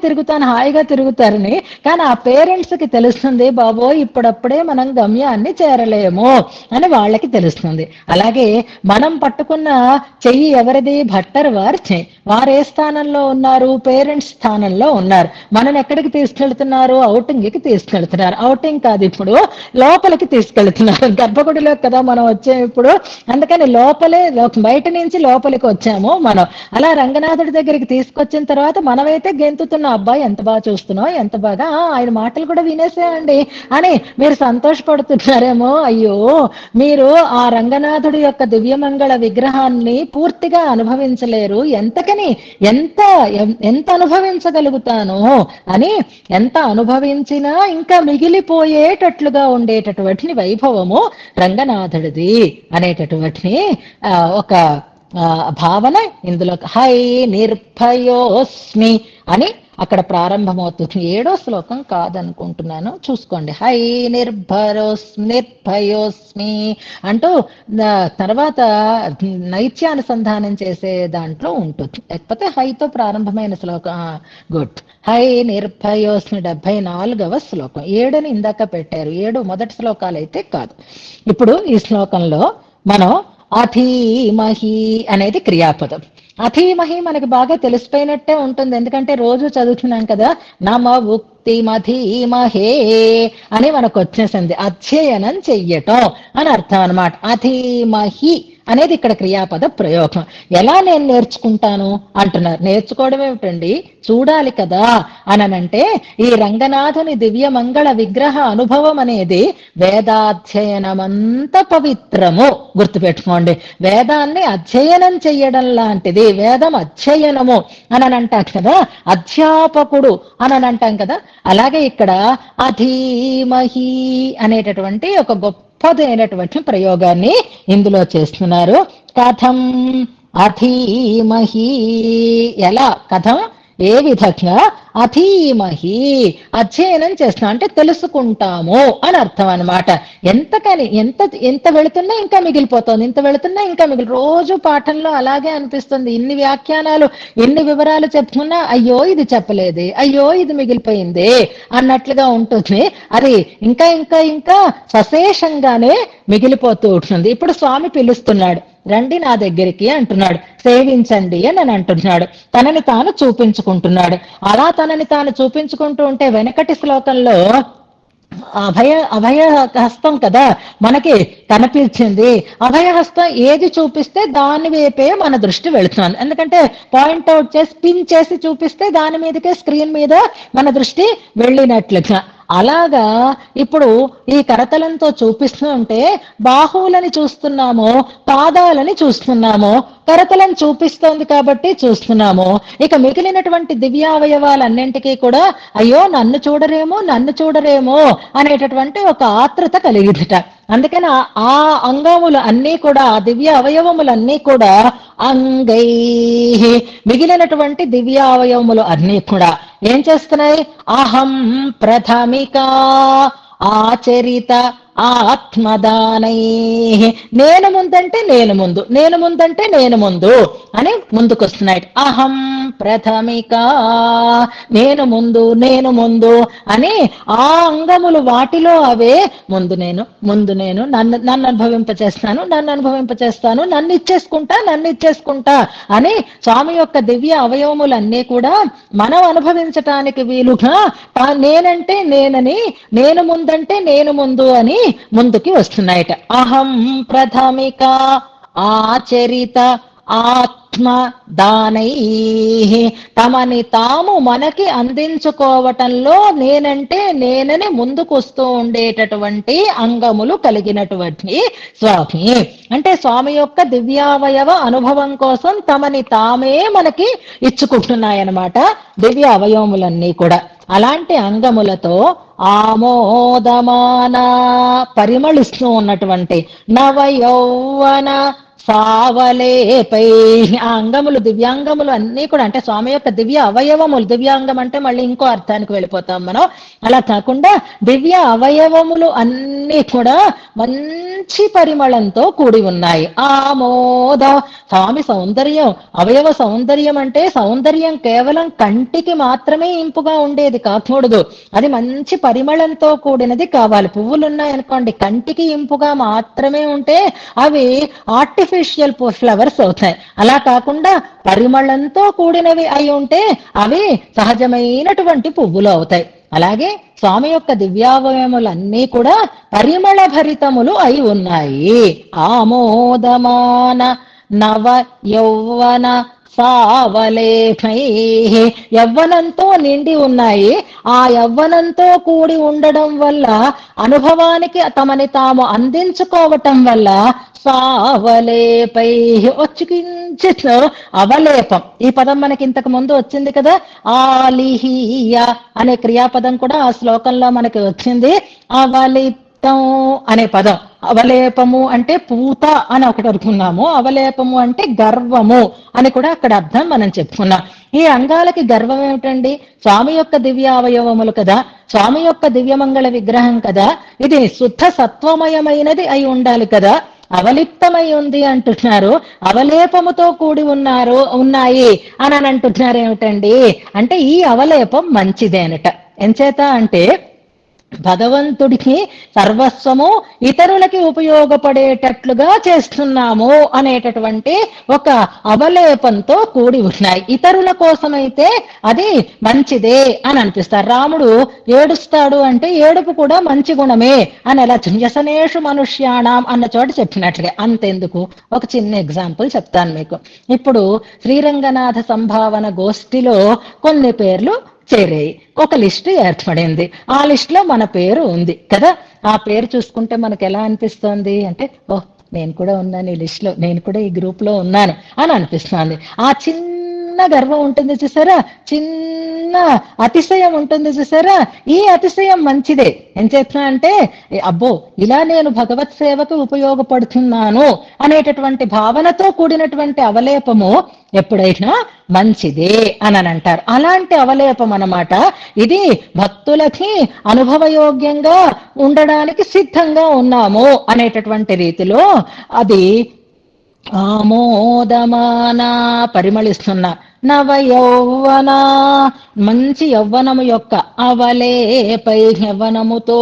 తిరుగుతారని. కానీ ఆ పేరెంట్స్ కి తెలుస్తుంది, బాబోయ్ ఇప్పుడప్పుడే మనం గమ్యాన్ని చేరలేము అని వాళ్ళకి తెలుస్తుంది. అలాగే మనం పట్టుకున్న చెయ్యి ఎవరిది? భట్టర్ వారి చెయ్యి. వారు ఏ స్థానంలో ఉన్నారు? పేరెంట్స్ స్థానంలో ఉన్నారు. మనం ఎక్కడికి తీసుకెళ్తున్నారు? అవుటింగ్ కి తీసుకెళ్తున్నారు. అవుటింగ్ కాదు, ఇప్పుడు లోపలికి తీసుకెళ్తున్నారు. గర్భగుడిలో కదా మనం వచ్చాము ఇప్పుడు, అందుకని బయట నుంచి లోపలికి వచ్చాము మనం. అలా రంగనాథుడి దగ్గరికి తీసుకొచ్చిన తర్వాత మనమైతే గెంతుతున్న, అబ్బాయి ఎంత బాగా చూస్తున్నావు, ఎంత బాగా, ఆయన మాటలు కూడా వినేసేయండి అని మీరు సంతోషపడుతున్నారేమో. అయ్యో, మీరు ఆ రంగనాథుడి యొక్క దివ్యమంగళ విగ్రహాన్ని పూర్తిగా అనుభవించలేరు, ఎంత అనుభవించగలుగుతాను అని, ఎంత అనుభవించినా ఇంకా మిగిలిపోయేటట్లుగా ఉండేటటువంటి వైభవము రంగనాథుడిది అనేటటువంటి ఒక భావన ఇందులో. హై నిర్భయోస్మి అని అక్కడ ప్రారంభమవుతుంది. 7వ శ్లోకం కాదనుకుంటున్నాను, చూసుకోండి. హై నిర్భయోస్మి అంటూ తర్వాత నైత్యానుసంధానం చేసే దాంట్లో ఉంటుంది, లేకపోతే హైతో ప్రారంభమైన శ్లోకం. గుడ్. హై నిర్భయోస్మి 74వ శ్లోకం. 7ని ఇందాక పెట్టారు, 7 మొదటి శ్లోకాలు అయితే కాదు. ఇప్పుడు ఈ శ్లోకంలో మనం అధీమహి అనేది క్రియాపదం. అధీమహి మనకి బాగా తెలిసిపోయినట్టే ఉంటుంది, ఎందుకంటే రోజు చదువుతున్నాం కదా. నమ ఉక్తిమధీమహే అని మనకు వచ్చేసింది, అధ్యయనం చెయ్యటం అని అర్థం అనమాట. అధీమహి అనేది ఇక్కడ క్రియాపద ప్రయోగం. ఎలా నేను నేర్చుకుంటాను అంటున్నారు. నేర్చుకోవడం ఏమిటండి, చూడాలి కదా అనంటే ఈ రంగనాథుని దివ్య మంగళ విగ్రహ అనుభవం అనేది వేదాధ్యయనమంత పవిత్రము. గుర్తుపెట్టుకోండి, వేదాన్ని అధ్యయనం చెయ్యడం లాంటిది వేదం అధ్యయనము అని అంటాం కదా, అధ్యాపకుడు అని అంటాం కదా. అలాగే ఇక్కడ అధీమహి అనేటటువంటి ఒక గొప్పదైనటువంటి ప్రయోగాన్ని ఇందులో చేస్తున్నారు. కథం అధీమహి, ఎలా, కథం ఏ విధంగా, అధీమహి అధ్యయనం చేస్తున్నాం అంటే తెలుసుకుంటాము అని అర్థం అనమాట. ఎంత వెళుతున్నా ఇంకా మిగిలిపోతుంది, ఇంత వెళుతున్నా ఇంకా రోజు పాఠంలో అలాగే అనిపిస్తుంది. ఇన్ని వ్యాఖ్యానాలు, ఎన్ని వివరాలు చెప్పుకున్నా అయ్యో ఇది చెప్పలేదే, అయ్యో ఇది మిగిలిపోయింది అన్నట్లుగా ఉంటుంది. అది ఇంకా ఇంకా ఇంకా సశేషంగానే మిగిలిపోతూ ఉంటుంది. ఇప్పుడు స్వామి పిలుస్తున్నాడు, రండి నా దగ్గరికి అంటున్నాడు, సేవించండి అని అంటున్నాడు, తనని తాను చూపించుకుంటున్నాడు. అలా తనని తాను చూపించుకుంటూ ఉంటే వెనకటి శ్లోకంలో అభయ హస్తం కదా మనకి కనిపించింది. అభయహస్తం ఏది చూపిస్తే దాని వైపే మన దృష్టి వెళుతుంది. ఎందుకంటే పాయింట్అవుట్ చేసి పిన్ చేసి చూపిస్తే దాని మీదకే, స్క్రీన్ మీద మన దృష్టి వెళ్ళినట్లుగా. అలాగా ఇప్పుడు ఈ కరతలంతో చూపిస్తూ ఉంటే బాహువులని చూస్తున్నాము, పాదాలని చూస్తున్నాము. కరతలను చూపిస్తోంది కాబట్టి చూస్తున్నాము. ఇక మిగిలినటువంటి దివ్యావయవాలన్నింటికీ కూడా అయ్యో నన్ను చూడరేమో, నన్ను చూడరేమో అనేటటువంటి ఒక ఆతృత కలిగిదట. అందుకని ఆ అంగములు అన్నీ కూడా, ఆ దివ్య అవయవములన్నీ కూడా అంగై, మిగిలినటువంటి దివ్య అవయవములు అన్నీ కూడా ఏం చేస్తున్నాయి? అహం ప్రథమిక ఆచరిత ఆత్మదానై, నేను ముందంటే నేను ముందు, నేను ముందంటే నేను ముందు అని ముందుకొస్తున్నాయి. అహం ప్రథమిక, నేను ముందు, నేను ముందు అని ఆ అంగములు వాటిలో అవే ముందు నేను, ముందు నేను, నన్ను నన్ను అనుభవింపచేస్తాను, నన్ను అనుభవింపచేస్తాను, నన్ను ఇచ్చేసుకుంటా, నన్ను ఇచ్చేసుకుంటా అని స్వామి యొక్క దివ్య అవయవములన్నీ కూడా మనం అనుభవించటానికి వీలుగా నేనంటే నేనని, నేను ముందంటే నేను ముందు అని ముందుకి వస్తున్నాయట. అహం ప్రథమిక ఆచరిత ఆత్మ దానై, తమని తాము మనకి అందించుకోవటంలో నేనంటే నేనని ముందుకు వస్తూ ఉండేటటువంటి అంగములు కలిగినటువంటి స్వామి. అంటే స్వామి యొక్క దివ్యావయవ అనుభవం కోసం తమని తామే మనకి ఇచ్చుకుంటున్నాయన్నమాట దివ్య అవయవములన్నీ కూడా. అలాంటి అంగములతో ఆమోదమాన, పరిమళిస్తూ ఉన్నటువంటి నవయౌవన సావలేపై, ఆ అంగములు దివ్యాంగములు అన్నీ కూడా, అంటే స్వామి యొక్క దివ్య అవయవములు, దివ్యాంగం అంటే మళ్ళీ ఇంకో అర్థానికి వెళ్ళిపోతాం మనం. అలా కాకుండా దివ్య అవయవములు అన్నీ కూడా మంచి పరిమళంతో కూడి ఉన్నాయి. ఆమోద, స్వామి సౌందర్యం, అవయవ సౌందర్యం అంటే సౌందర్యం కేవలం కంటికి మాత్రమే ఇంపుగా ఉండేది కాకూడదు, అది మంచి పరిమళంతో కూడినది కావాలి. పువ్వులు ఉన్నాయనుకోండి, కంటికి ఇంపుగా మాత్రమే ఉంటే అవి ఆర్టిఫిషియల్ ఫ్లవర్స్ అవుతాయి. అలా కాకుండా పరిమళంతో కూడినవి అయి ఉంటే అవి సహజమైనటువంటి పువ్వులు అవుతాయి. అలాగే స్వామి యొక్క దివ్యావయములన్నీ కూడా పరిమళ భరితములు అయి ఉన్నాయి. ఆమోదమాన నవ యౌవన సావలేఖై, యవ్వనంతో నిండి ఉన్నాయి. ఆ యవ్వనంతో కూడి ఉండడం వల్ల, అనుభవానికి తమని తాము అందించుకోవటం వల్ల సావలేపై, వచ్చి కించిత్ అవలేపం, ఈ పదం మనకి ఇంతకు ముందు వచ్చింది కదా, ఆలిహీయ అనే క్రియాపదం కూడా ఆ శ్లోకంలో మనకి వచ్చింది. అవలిప్తం అనే పదం, అవలేపము అంటే పూత అని ఒకటి అనుకున్నాము, అవలేపము అంటే గర్వము అని కూడా అక్కడ అర్థం మనం చెప్పుకున్నాం. ఈ అంగాలకి గర్వం ఏమిటండి? స్వామి యొక్క దివ్య అవయవములు కదా, స్వామి యొక్క దివ్యమంగళ విగ్రహం కదా, ఇది శుద్ధ సత్వమయమైనది అయి ఉండాలి కదా. అవలిప్తమై ఉంది అంటున్నారు, అవలేపముతో కూడి ఉన్నాయి అని అంటున్నారు ఏమిటండి అంటే ఈ అవలేపం మంచిదేనట. ఎంచేత అంటే భగవంతుడికి సర్వస్వము ఇతరులకి ఉపయోగపడేటట్లుగా చేస్తున్నాము అనేటటువంటి ఒక అవలేపంతో కూడి ఉన్నాయి. ఇతరుల కోసమైతే అది మంచిదే అని అనిపిస్తారు. రాముడు ఏడుస్తాడు అంటే ఏడుపు కూడా మంచి గుణమే అని ఎలా వ్యసనేషు మనుష్యాణం అన్న చోట చెప్పినట్లుగా. అంతెందుకు, ఒక చిన్న ఎగ్జాంపుల్ చెప్తాను మీకు. ఇప్పుడు శ్రీరంగనాథ సంభావన గోష్ఠిలో కొన్ని పేర్లు చేరాయి, ఒక లిస్టు ఏర్పడింది. ఆ లిస్ట్ లో మన పేరు ఉంది కదా. ఆ పేరు చూసుకుంటే మనకు ఎలా అనిపిస్తోంది అంటే, ఓహ్ నేను కూడా ఉన్నాను ఈ లిస్ట్ లో, నేను కూడా ఈ గ్రూప్ లో ఉన్నాను అని అనిపిస్తుంది. ఆ చిన్న గర్వం ఉంటుంది చూసారా, చిన్న అతిశయం ఉంటుంది చూసారా, ఈ అతిశయం మంచిదే. ఏం చేస్తున్నా అంటే, అబ్బో ఇలా నేను భగవత్ సేవకు ఉపయోగపడుతున్నాను అనేటటువంటి భావనతో కూడినటువంటి అవలేపము ఎప్పుడైనా మంచిదే అని అంటారు. అలాంటి అవలేపం అన్నమాట ఇది. భక్తులకి అనుభవయోగ్యంగా ఉండడానికి సిద్ధంగా ఉన్నాము అనేటటువంటి రీతిలో అది ఆమోదమాన, పరిమళిస్తున్న నవ యౌవన, మంచి యవ్వనము యొక్క అవలేపై, యవ్వనముతో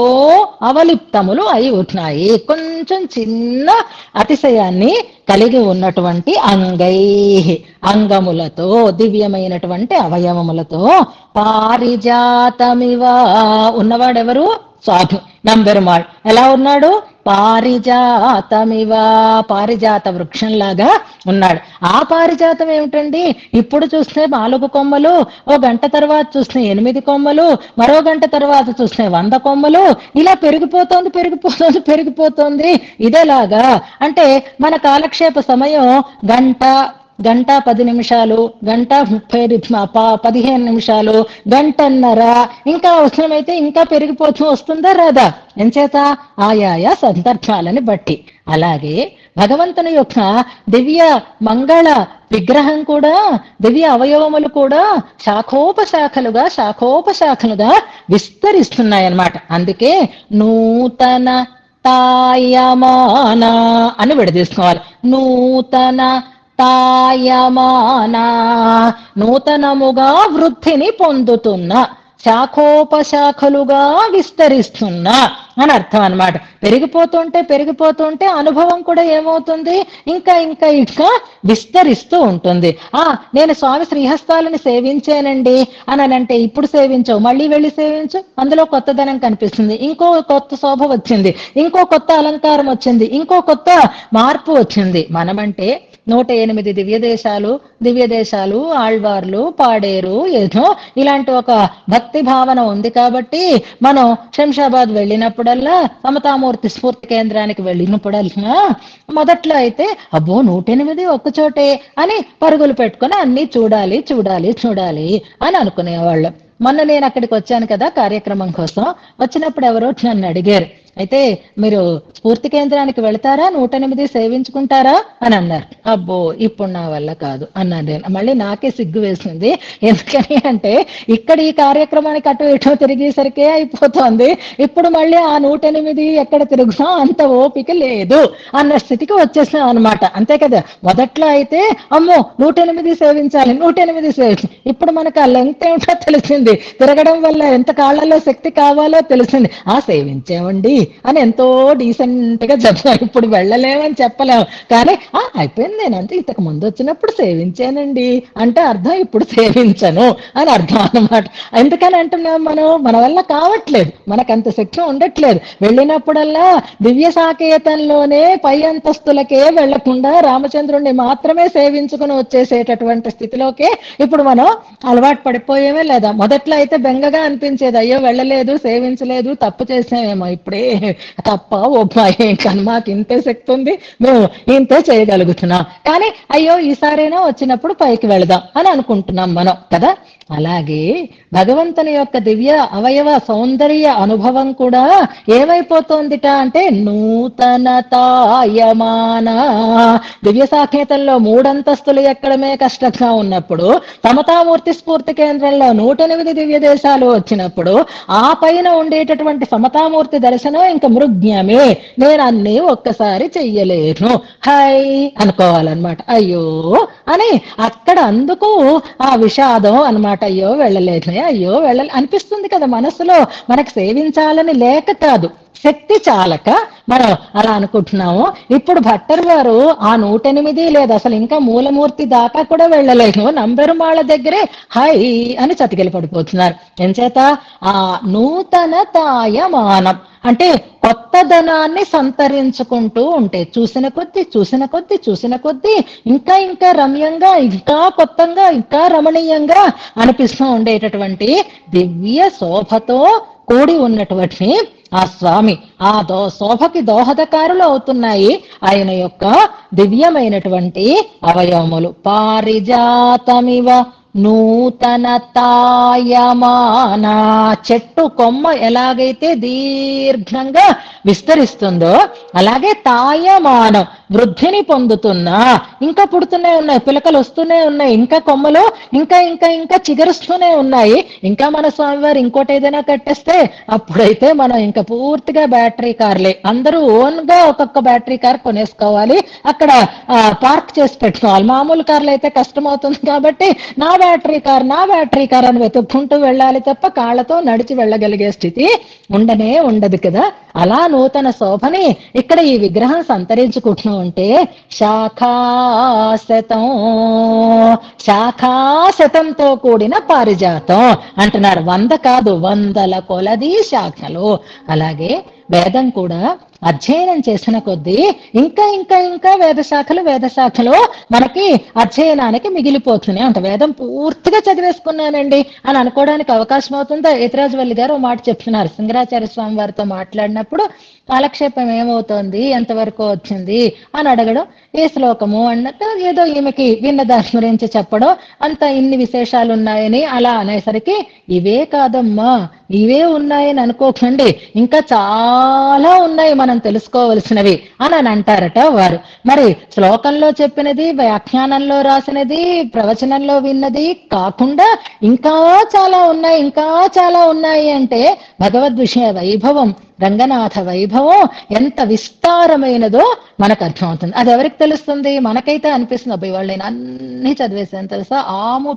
అవలిప్తములు అయి ఉంటున్నాయి. కొంచెం చిన్న అతిశయాన్ని కలిగి ఉన్నటువంటి అంగై, అంగములతో, దివ్యమైనటువంటి అవయవములతో పారిజాతమివా ఉన్నవాడెవరు? స్వామి నంబెరుమాళ్. ఎలా ఉన్నాడు? పారిజాతమివ, పారిజాత వృక్షంలాగా ఉన్నాడు. ఆ పారిజాతం ఏమిటండి, ఇప్పుడు చూస్తే 4 కొమ్మలు, ఓ గంట తర్వాత చూస్తే 8 కొమ్మలు, మరో గంట తర్వాత చూస్తే 100 కొమ్మలు, ఇలా పెరిగిపోతోంది పెరిగిపోతోంది పెరిగిపోతోంది. ఇదేలాగా అంటే మన కాలక్షేప సమయం గంట, గంట 10 నిమిషాలు, గంట 15 నిమిషాలు, గంటన్నర, ఇంకా అవసరమైతే ఇంకా పెరిగిపోతూ వస్తుందా రాదా? ఎంచేత ఆయా సందర్భాలని బట్టి. అలాగే భగవంతుని యొక్క దివ్య మంగళ విగ్రహం కూడా, దివ్య అవయవములు కూడా శాఖోపశాఖలుగా శాఖోపశాఖలుగా విస్తరిస్తున్నాయన్నమాట. అందుకే నూతన తాయమాన అని విడదీసుకోవాలి. నూతన తాయమానా, నూతనముగా వృద్ధిని పొందుతున్న, శాఖోపశాఖలుగా విస్తరిస్తున్న అని అర్థం అన్నమాట. పెరిగిపోతుంటే పెరిగిపోతుంటే అనుభవం కూడా ఏమవుతుంది, ఇంకా ఇంకా ఇంకా విస్తరిస్తూ ఉంటుంది. నేను స్వామి శ్రీహస్తాలని సేవించానండి అని అంటే, ఇప్పుడు సేవించవు, మళ్ళీ వెళ్ళి సేవించు, అందులో కొత్తదనం కనిపిస్తుంది, ఇంకో కొత్త శోభ వచ్చింది, ఇంకో కొత్త అలంకారం వచ్చింది, ఇంకో కొత్త మార్పు వచ్చింది. మనమంటే 108 దివ్యదేశాలు ఆళ్వార్లు పాడేరు, ఏదో ఇలాంటి ఒక భక్తి భావన ఉంది కాబట్టి మనం శంషాబాద్ వెళ్ళినప్పుడల్లా, సమతామూర్తి స్ఫూర్తి కేంద్రానికి వెళ్ళినప్పుడల్లా మొదట్లో అయితే అబ్బో 108 ఒక్కచోటే అని పరుగులు పెట్టుకుని అన్ని చూడాలి చూడాలి చూడాలి అని అనుకునేవాళ్ళు. మొన్న నేను అక్కడికి వచ్చాను కదా కార్యక్రమం కోసం, వచ్చినప్పుడు ఎవరో నన్ను అడిగారు, అయితే మీరు స్ఫూర్తి కేంద్రానికి వెళతారా, 108 సేవించుకుంటారా అని అన్నారు. అబ్బో ఇప్పుడు నా వల్ల కాదు అన్నాను నేను. మళ్ళీ నాకే సిగ్గు వేసింది. ఎందుకని అంటే ఇక్కడ ఈ కార్యక్రమానికి అటు ఇటు తిరిగేసరికే అయిపోతుంది, ఇప్పుడు మళ్ళీ ఆ 108 ఎక్కడ తిరుగుతాం అంత ఓపిక లేదు అన్న స్థితికి వచ్చేసాం అనమాట. అంతే కదా, మొదట్లో అయితే అమ్మో 108 సేవించాలి 108 సేవించాలి, ఇప్పుడు మనకు ఆ లెంగ్త్ ఏమిటో తెలిసింది, తిరగడం వల్ల ఎంత కాళ్ళలో శక్తి కావాలో తెలిసింది. సేవించామండి అని ఎంతో డీసెంట్ గా చెప్పారు. ఇప్పుడు వెళ్ళలేమని చెప్పలేము, కానీ అయిపోయింది, నేనంటే ఇంతకు ముందు వచ్చినప్పుడు సేవించానండి అంటే అర్థం ఇప్పుడు సేవించను అని అర్థం అన్నమాట. ఎందుకని అంటున్నాం, మన వల్ల కావట్లేదు, మనకంత శక్తి ఉండట్లేదు. వెళ్ళినప్పుడల్లా దివ్య సాకేతంలోనే పై అంతస్తులకే వెళ్లకుండా రామచంద్రుణ్ణి మాత్రమే సేవించుకుని వచ్చేసేటటువంటి స్థితిలోకే ఇప్పుడు మనం అలవాటు పడిపోయేమే లేదా. మొదట్లో అయితే బెంగగా అనిపించేది, అయ్యో వెళ్ళలేదు సేవించలేదు తప్పు చేసామేమో. ఇప్పుడే తప్ప ఒప్పాయి కానీ మాకు ఇంతే శక్తి ఉంది, మేము ఇంతే చేయగలుగుతున్నాం, కానీ అయ్యో ఈసారైనా వచ్చినప్పుడు పైకి వెళదాం అని అనుకుంటున్నాం మనం కదా. అలాగే భగవంతుని యొక్క దివ్య అవయవ సౌందర్య అనుభవం కూడా ఏమైపోతోందిట అంటే నూతనతాయమాన. దివ్య సాకేతంలో 3 అంతస్తులు ఎక్కడమే కష్టంగా ఉన్నప్పుడు, సమతామూర్తి స్ఫూర్తి కేంద్రంలో 108 దివ్య దేశాలు వచ్చినప్పుడు, ఆ పైన ఉండేటటువంటి సమతామూర్తి దర్శనం ఇంకా మృగ్యమే. నేను అన్ని ఒక్కసారి చెయ్యలేను, హై అనుకోవాలన్నమాట. అయ్యో అని అక్కడ అందుకు ఆ విషాదం అన్నమాట. అయ్యో వెళ్ళలేదు, అయ్యో అనిపిస్తుంది కదా మనసులో. మనకు సేవించాలని లేక కాదు, శక్తి చాలక మనం అలా అనుకుంటున్నాము. ఇప్పుడు భట్టర్ గారు ఆ 108 లేదు, అసలు ఇంకా మూలమూర్తి దాకా కూడా వెళ్ళలేదు, నంబెరుమాళ దగ్గరే హై అని చతికిలి పడిపోతున్నారు. ఎంచేత ఆ నూతన తాయమానం అంటే కొత్తదనాన్ని సంతరించుకుంటూ ఉంటే, చూసిన కొద్దీ ఇంకా ఇంకా రమ్యంగా, ఇంకా కొత్తగా, ఇంకా రమణీయంగా అనిపిస్తూ ఉండేటటువంటి దివ్య శోభతో కూడి ఉన్నటువంటి ఆ స్వామి, ఆ శోభకి దోహదకారులు అవుతున్నాయి ఆయన యొక్క దివ్యమైనటువంటి అవయవములు. పారిజాతమివ నూతన తాయమాన, చెట్టు కొమ్మ ఎలాగైతే దీర్ఘంగా విస్తరిస్తుందో అలాగే తాయమానం వృద్ధిని పొందుతున్నా, ఇంకా పుడుతూనే ఉన్నాయి, పిలకలు వస్తూనే ఉన్నాయి, ఇంకా కొమ్మలు ఇంకా ఇంకా ఇంకా చిగురుస్తూనే ఉన్నాయి. ఇంకా మన స్వామివారు ఇంకోటి ఏదైనా కట్టేస్తే అప్పుడైతే మనం ఇంకా పూర్తిగా బ్యాటరీ కార్లే, అందరూ ఓన్ గా ఒక్కొక్క బ్యాటరీ కార్ కొనేసుకోవాలి, అక్కడ పార్క్ చేసి పెట్టుకోవాలి. మామూలు కార్లు అయితే కష్టం అవుతుంది కాబట్టి నా బ్యాటరీ కార్ అని వెతుక్కుంటూ వెళ్ళాలి తప్ప కాళ్లతో నడిచి వెళ్ళగలిగే స్థితి ఉండదు కదా. అలా నూతన శోభని ఇక్కడ ఈ విగ్రహం సంతరించుకుంటూ ఉంటే శాఖాశతంతో కూడిన పారిజాతం అంటున్నారు. 100 కాదు, 100ల కొలది శాఖలు. అలాగే వేదం కూడా అధ్యయనం చేసిన కొద్దీ ఇంకా ఇంకా ఇంకా వేద శాఖలు మనకి అధ్యయనానికి మిగిలిపోతున్నాయి అంట. వేదం పూర్తిగా చదివేసుకున్నానండి అని అనుకోవడానికి అవకాశం అవుతుందా? యతిరాజవల్లి గారు ఓ మాట చెప్తున్నారు సింగరాచార్య స్వామి వారితో మాట్లాడినప్పుడు. కాలక్షేపం ఏమవుతోంది, ఎంతవరకు వచ్చింది అని అడగడం, ఏ శ్లోకము అన్నట్టు ఏదో ఈమెకి విన్న దాని గురించి చెప్పడం, అంత ఇన్ని విశేషాలు ఉన్నాయని అలా అనేసరికి, ఇవే కాదమ్మా ఇవే ఉన్నాయని అనుకోకండి, ఇంకా చాలా ఉన్నాయి మనం తెలుసుకోవలసినవి అని అంటారట వారు. మరి శ్లోకంలో చెప్పినది, వ్యాఖ్యానంలో రాసినది, ప్రవచనంలో విన్నది కాకుండా ఇంకా చాలా ఉన్నాయి, ఇంకా చాలా ఉన్నాయి అంటే భగవద్ విషయ వైభవం, రంగనాథ వైభవం ఎంత విస్తారమైనదో మనకు అర్థమవుతుంది. అది ఎవరికి తెలుస్తుంది? మనకైతే అనిపిస్తుంది, అబ్బాయి వాళ్ళు నేను అన్ని చదివేసాను తెలుసా,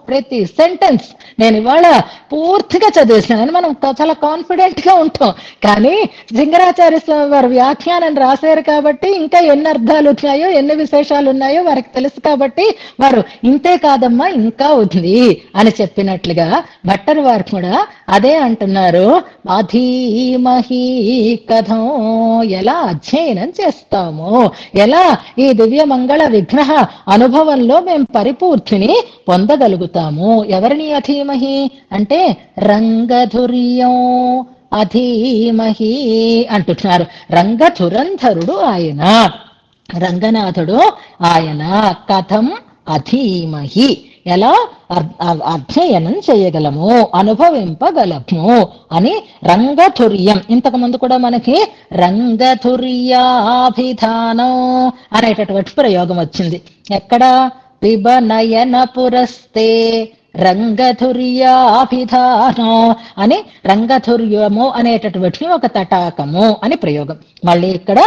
ప్రతి సెంటెన్స్ నేను ఇవాళ పూర్తిగా చదివేసానని మనం చాలా కాన్ఫిడెంట్ గా ఉంటాం. కానీ సింగరాచార్య స్వామి వారు వ్యాఖ్యానం రాశారు కాబట్టి ఇంకా ఎన్ని అర్థాలు ఉన్నాయో, ఎన్ని విశేషాలు ఉన్నాయో వారికి తెలుసు కాబట్టి వారు ఇంతే కాదమ్మా ఇంకా ఉంది అని చెప్పినట్లుగా భట్టర్ వారు కూడా అదే అంటున్నారు. అధీమహి కథం, ఎలా అధ్యయనం చేస్తామో, ఎలా ఈ దివ్య మంగళ విగ్రహ అనుభవంలో మేము పరిపూర్తిని పొందగలుగుతాము. ఎవరిని అధీమహి అంటే రంగధుర్యం అధీమహి అంటున్నారు. రంగధురంధరుడు ఆయన, రంగనాథుడు ఆయన. కథం అధీమహి, ఎలా అధ్యయనం చేయగలము, అనుభవింపగలము అని. రంగధుర్యం, ఇంతకు ముందు కూడా మనకి రంగధుర్యాభిధానం అనేటటువంటి ప్రయోగం వచ్చింది. ఎక్కడ? పిబ నయన పురస్తే రంగధుర్యాభిధానం అని, రంగధుర్యము అనేటటువంటి ఒక తటాకము అని ప్రయోగం. మళ్ళీ ఇక్కడ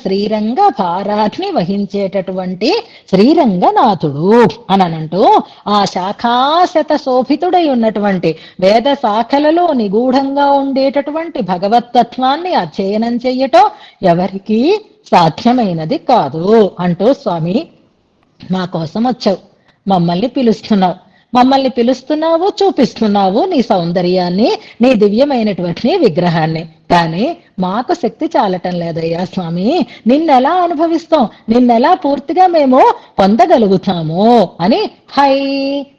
శ్రీరంగ భారాన్ని వహించేటటువంటి శ్రీరంగనాథుడు అనంటూ ఆ శాఖాశత శోభితుడై ఉన్నటువంటి వేద శాఖలలో నిగూఢంగా ఉండేటటువంటి భగవత్తత్వాన్ని అధ్యయనం చెయ్యటం ఎవరికి సాధ్యమైనది కాదు అంటూ, స్వామి మా కోసం వచ్చావు, మమ్మల్ని పిలుస్తున్నావు, చూపిస్తున్నావు నీ సౌందర్యాన్ని, నీ దివ్యమైనటువంటి విగ్రహాన్ని. కానీ మాకు శక్తి చాలటం లేదయ్యా స్వామి, నిన్నెలా అనుభవిస్తాం, నిన్నెలా పూర్తిగా మేము పొందగలుగుతాము అని హై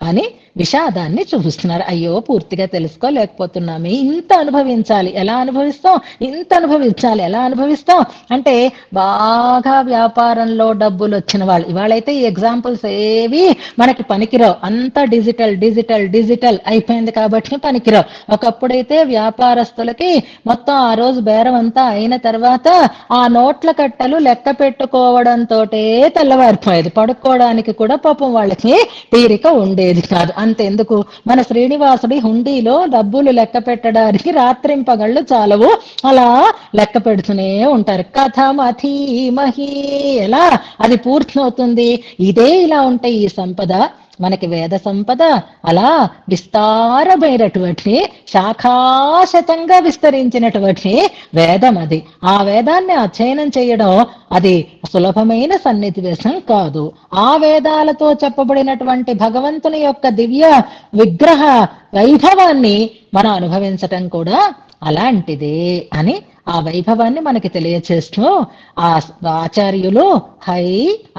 అని విషాదాన్ని చూపిస్తున్నారు. అయ్యో పూర్తిగా తెలుసుకోలేకపోతున్నామే, ఇంత అనుభవించాలి ఎలా అనుభవిస్తాం, ఇంత అనుభవించాలి ఎలా అనుభవిస్తాం అంటే, బాగా వ్యాపారంలో డబ్బులు వచ్చిన వాళ్ళు, ఇవాళైతే ఈ ఎగ్జాంపుల్స్ ఏవి మనకి పనికిరావు, అంతా డిజిటల్ డిజిటల్ డిజిటల్ అయిపోయింది కాబట్టి పనికిరావు. ఒకప్పుడైతే వ్యాపారస్తులకి మొత్తం ఆ రోజు బేరం అంతా అయిన తర్వాత ఆ నోట్ల కట్టలు లెక్క పెట్టుకోవడంతో తెల్లవారిపోయేది, పడుకోవడానికి కూడా పాపం వాళ్ళకి తీరిక ఉండేది కాదు. అంతెందుకు, మన శ్రీనివాసుడి హుండీలో డబ్బులు లెక్క పెట్టడానికి రాత్రింపగళ్ళు చాలవు, అలా లెక్క పెడుతూనే ఉంటారు. కథమధీమహి, ఎలా అది పూర్తవుతుంది? ఇదే ఇలా ఉంటే ఈ సంపద మనకి వేద సంపద అలా విస్తారమైనటువంటి శాఖాశతంగా విస్తరించినటువంటి వేదం అది. ఆ వేదాన్ని అధ్యయనం చేయడం అది సులభమైన సన్నివేశం కాదు. ఆ వేదాలతో చెప్పబడినటువంటి భగవంతుని యొక్క దివ్య విగ్రహ వైభవాన్ని మనం అనుభవించటం కూడా అలాంటిదే అని ఆ వైభవాన్ని మనకి తెలియచేస్తూ ఆ ఆచార్యులు హై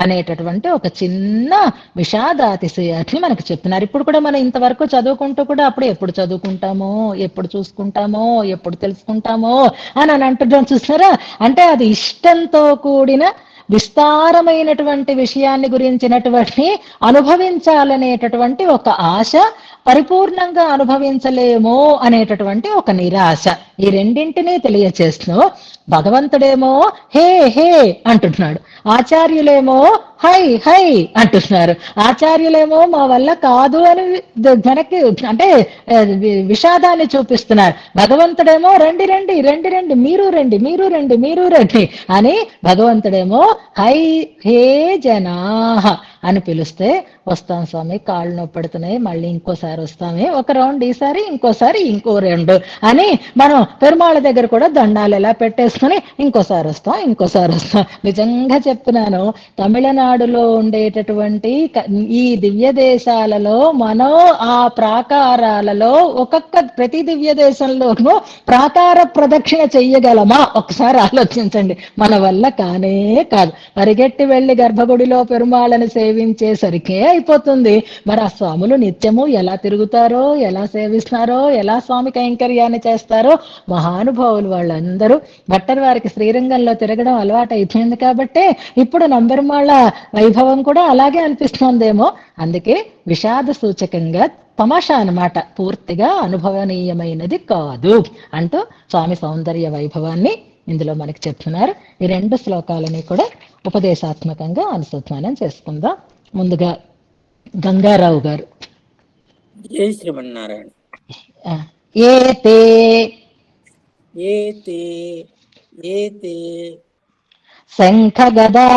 అనేటటువంటి ఒక చిన్న విషాదాతిశయాన్ని మనకు చెప్తున్నారు. ఇప్పుడు కూడా మనం ఇంతవరకు చదువుకుంటూ కూడా అప్పుడు ఎప్పుడు చదువుకుంటామో, ఎప్పుడు చూసుకుంటామో, ఎప్పుడు తెలుసుకుంటామో అని అంటున్నాం చూసారా. అంటే అది ఇష్టంతో కూడిన విస్తారమైనటువంటి విషయాన్ని గురించినటువంటి అనుభవించాలనేటటువంటి ఒక ఆశ, పరిపూర్ణంగా అనుభవించలేమో అనేటటువంటి ఒక నిరాశ, ఈ రెండింటినీ తెలియచేస్తూ భగవంతుడేమో హే హే అంటున్నాడు, ఆచార్యులేమో హై హై అంటున్నారు. ఆచార్యులేమో మా వల్ల కాదు అని వెనక్కి అంటే విషాదాన్ని చూపిస్తున్నారు. భగవంతుడేమో రండి రండి రండి రండి, మీరు రండి మీరు రండి మీరు రండి అని భగవంతుడేమో హై హే జనాహ అని పిలిస్తే వస్తాం స్వామి, కాళ్ళు నొప్పెడుతున్నాయి, మళ్ళీ ఇంకోసారి వస్తామే, ఒక రౌండ్ ఈసారి, ఇంకోసారి ఇంకో రౌండ్ అని మనం పెరుమాళ్ళ దగ్గర కూడా దండాలు ఎలా పెట్టేసుకుని ఇంకోసారి వస్తాం ఇంకోసారి వస్తాం. నిజంగా చెప్తున్నాను, తమిళనాడు తమిళనాడులో ఉండేటటువంటి ఈ దివ్య దేశాలలో మనం ఆ ప్రాకారాలలో ప్రతి దివ్య దేశంలోనూ ప్రాకార ప్రదక్షిణ చెయ్యగలమా? ఒకసారి ఆలోచించండి. మన వల్ల కానే కాదు. పరిగెట్టి వెళ్లి గర్భగుడిలో పెరుమాళని సేవించేసరికే అయిపోతుంది. మరి ఆ స్వాములు నిత్యము ఎలా తిరుగుతారో, ఎలా సేవిస్తున్నారో, ఎలా స్వామి కైంకర్యాన్ని చేస్తారో మహానుభావులు వాళ్ళందరూ. భట్టర్ వారికి శ్రీరంగంలో తిరగడం అలవాటు అయిపోయింది కాబట్టి ఇప్పుడు నంబెరుమాళ్ళ వైభవం కూడా అలాగే అనిపిస్తోందేమో. అందుకే విషాద సూచకంగా తమాషా అన్నమాట, పూర్తిగా అనుభవనీయమైనది కాదు అంటూ స్వామి సౌందర్య వైభవాన్ని ఇందులో మనకి చెప్తున్నారు. ఈ 2 శ్లోకాలని కూడా ఉపదేశాత్మకంగా అనుసంధానం చేసుకుందాం. ముందుగా గంగారావు గారు. జై శ్రీమన్నారాయణ. ఏతే ఏతే ఏతే శంఖ గదా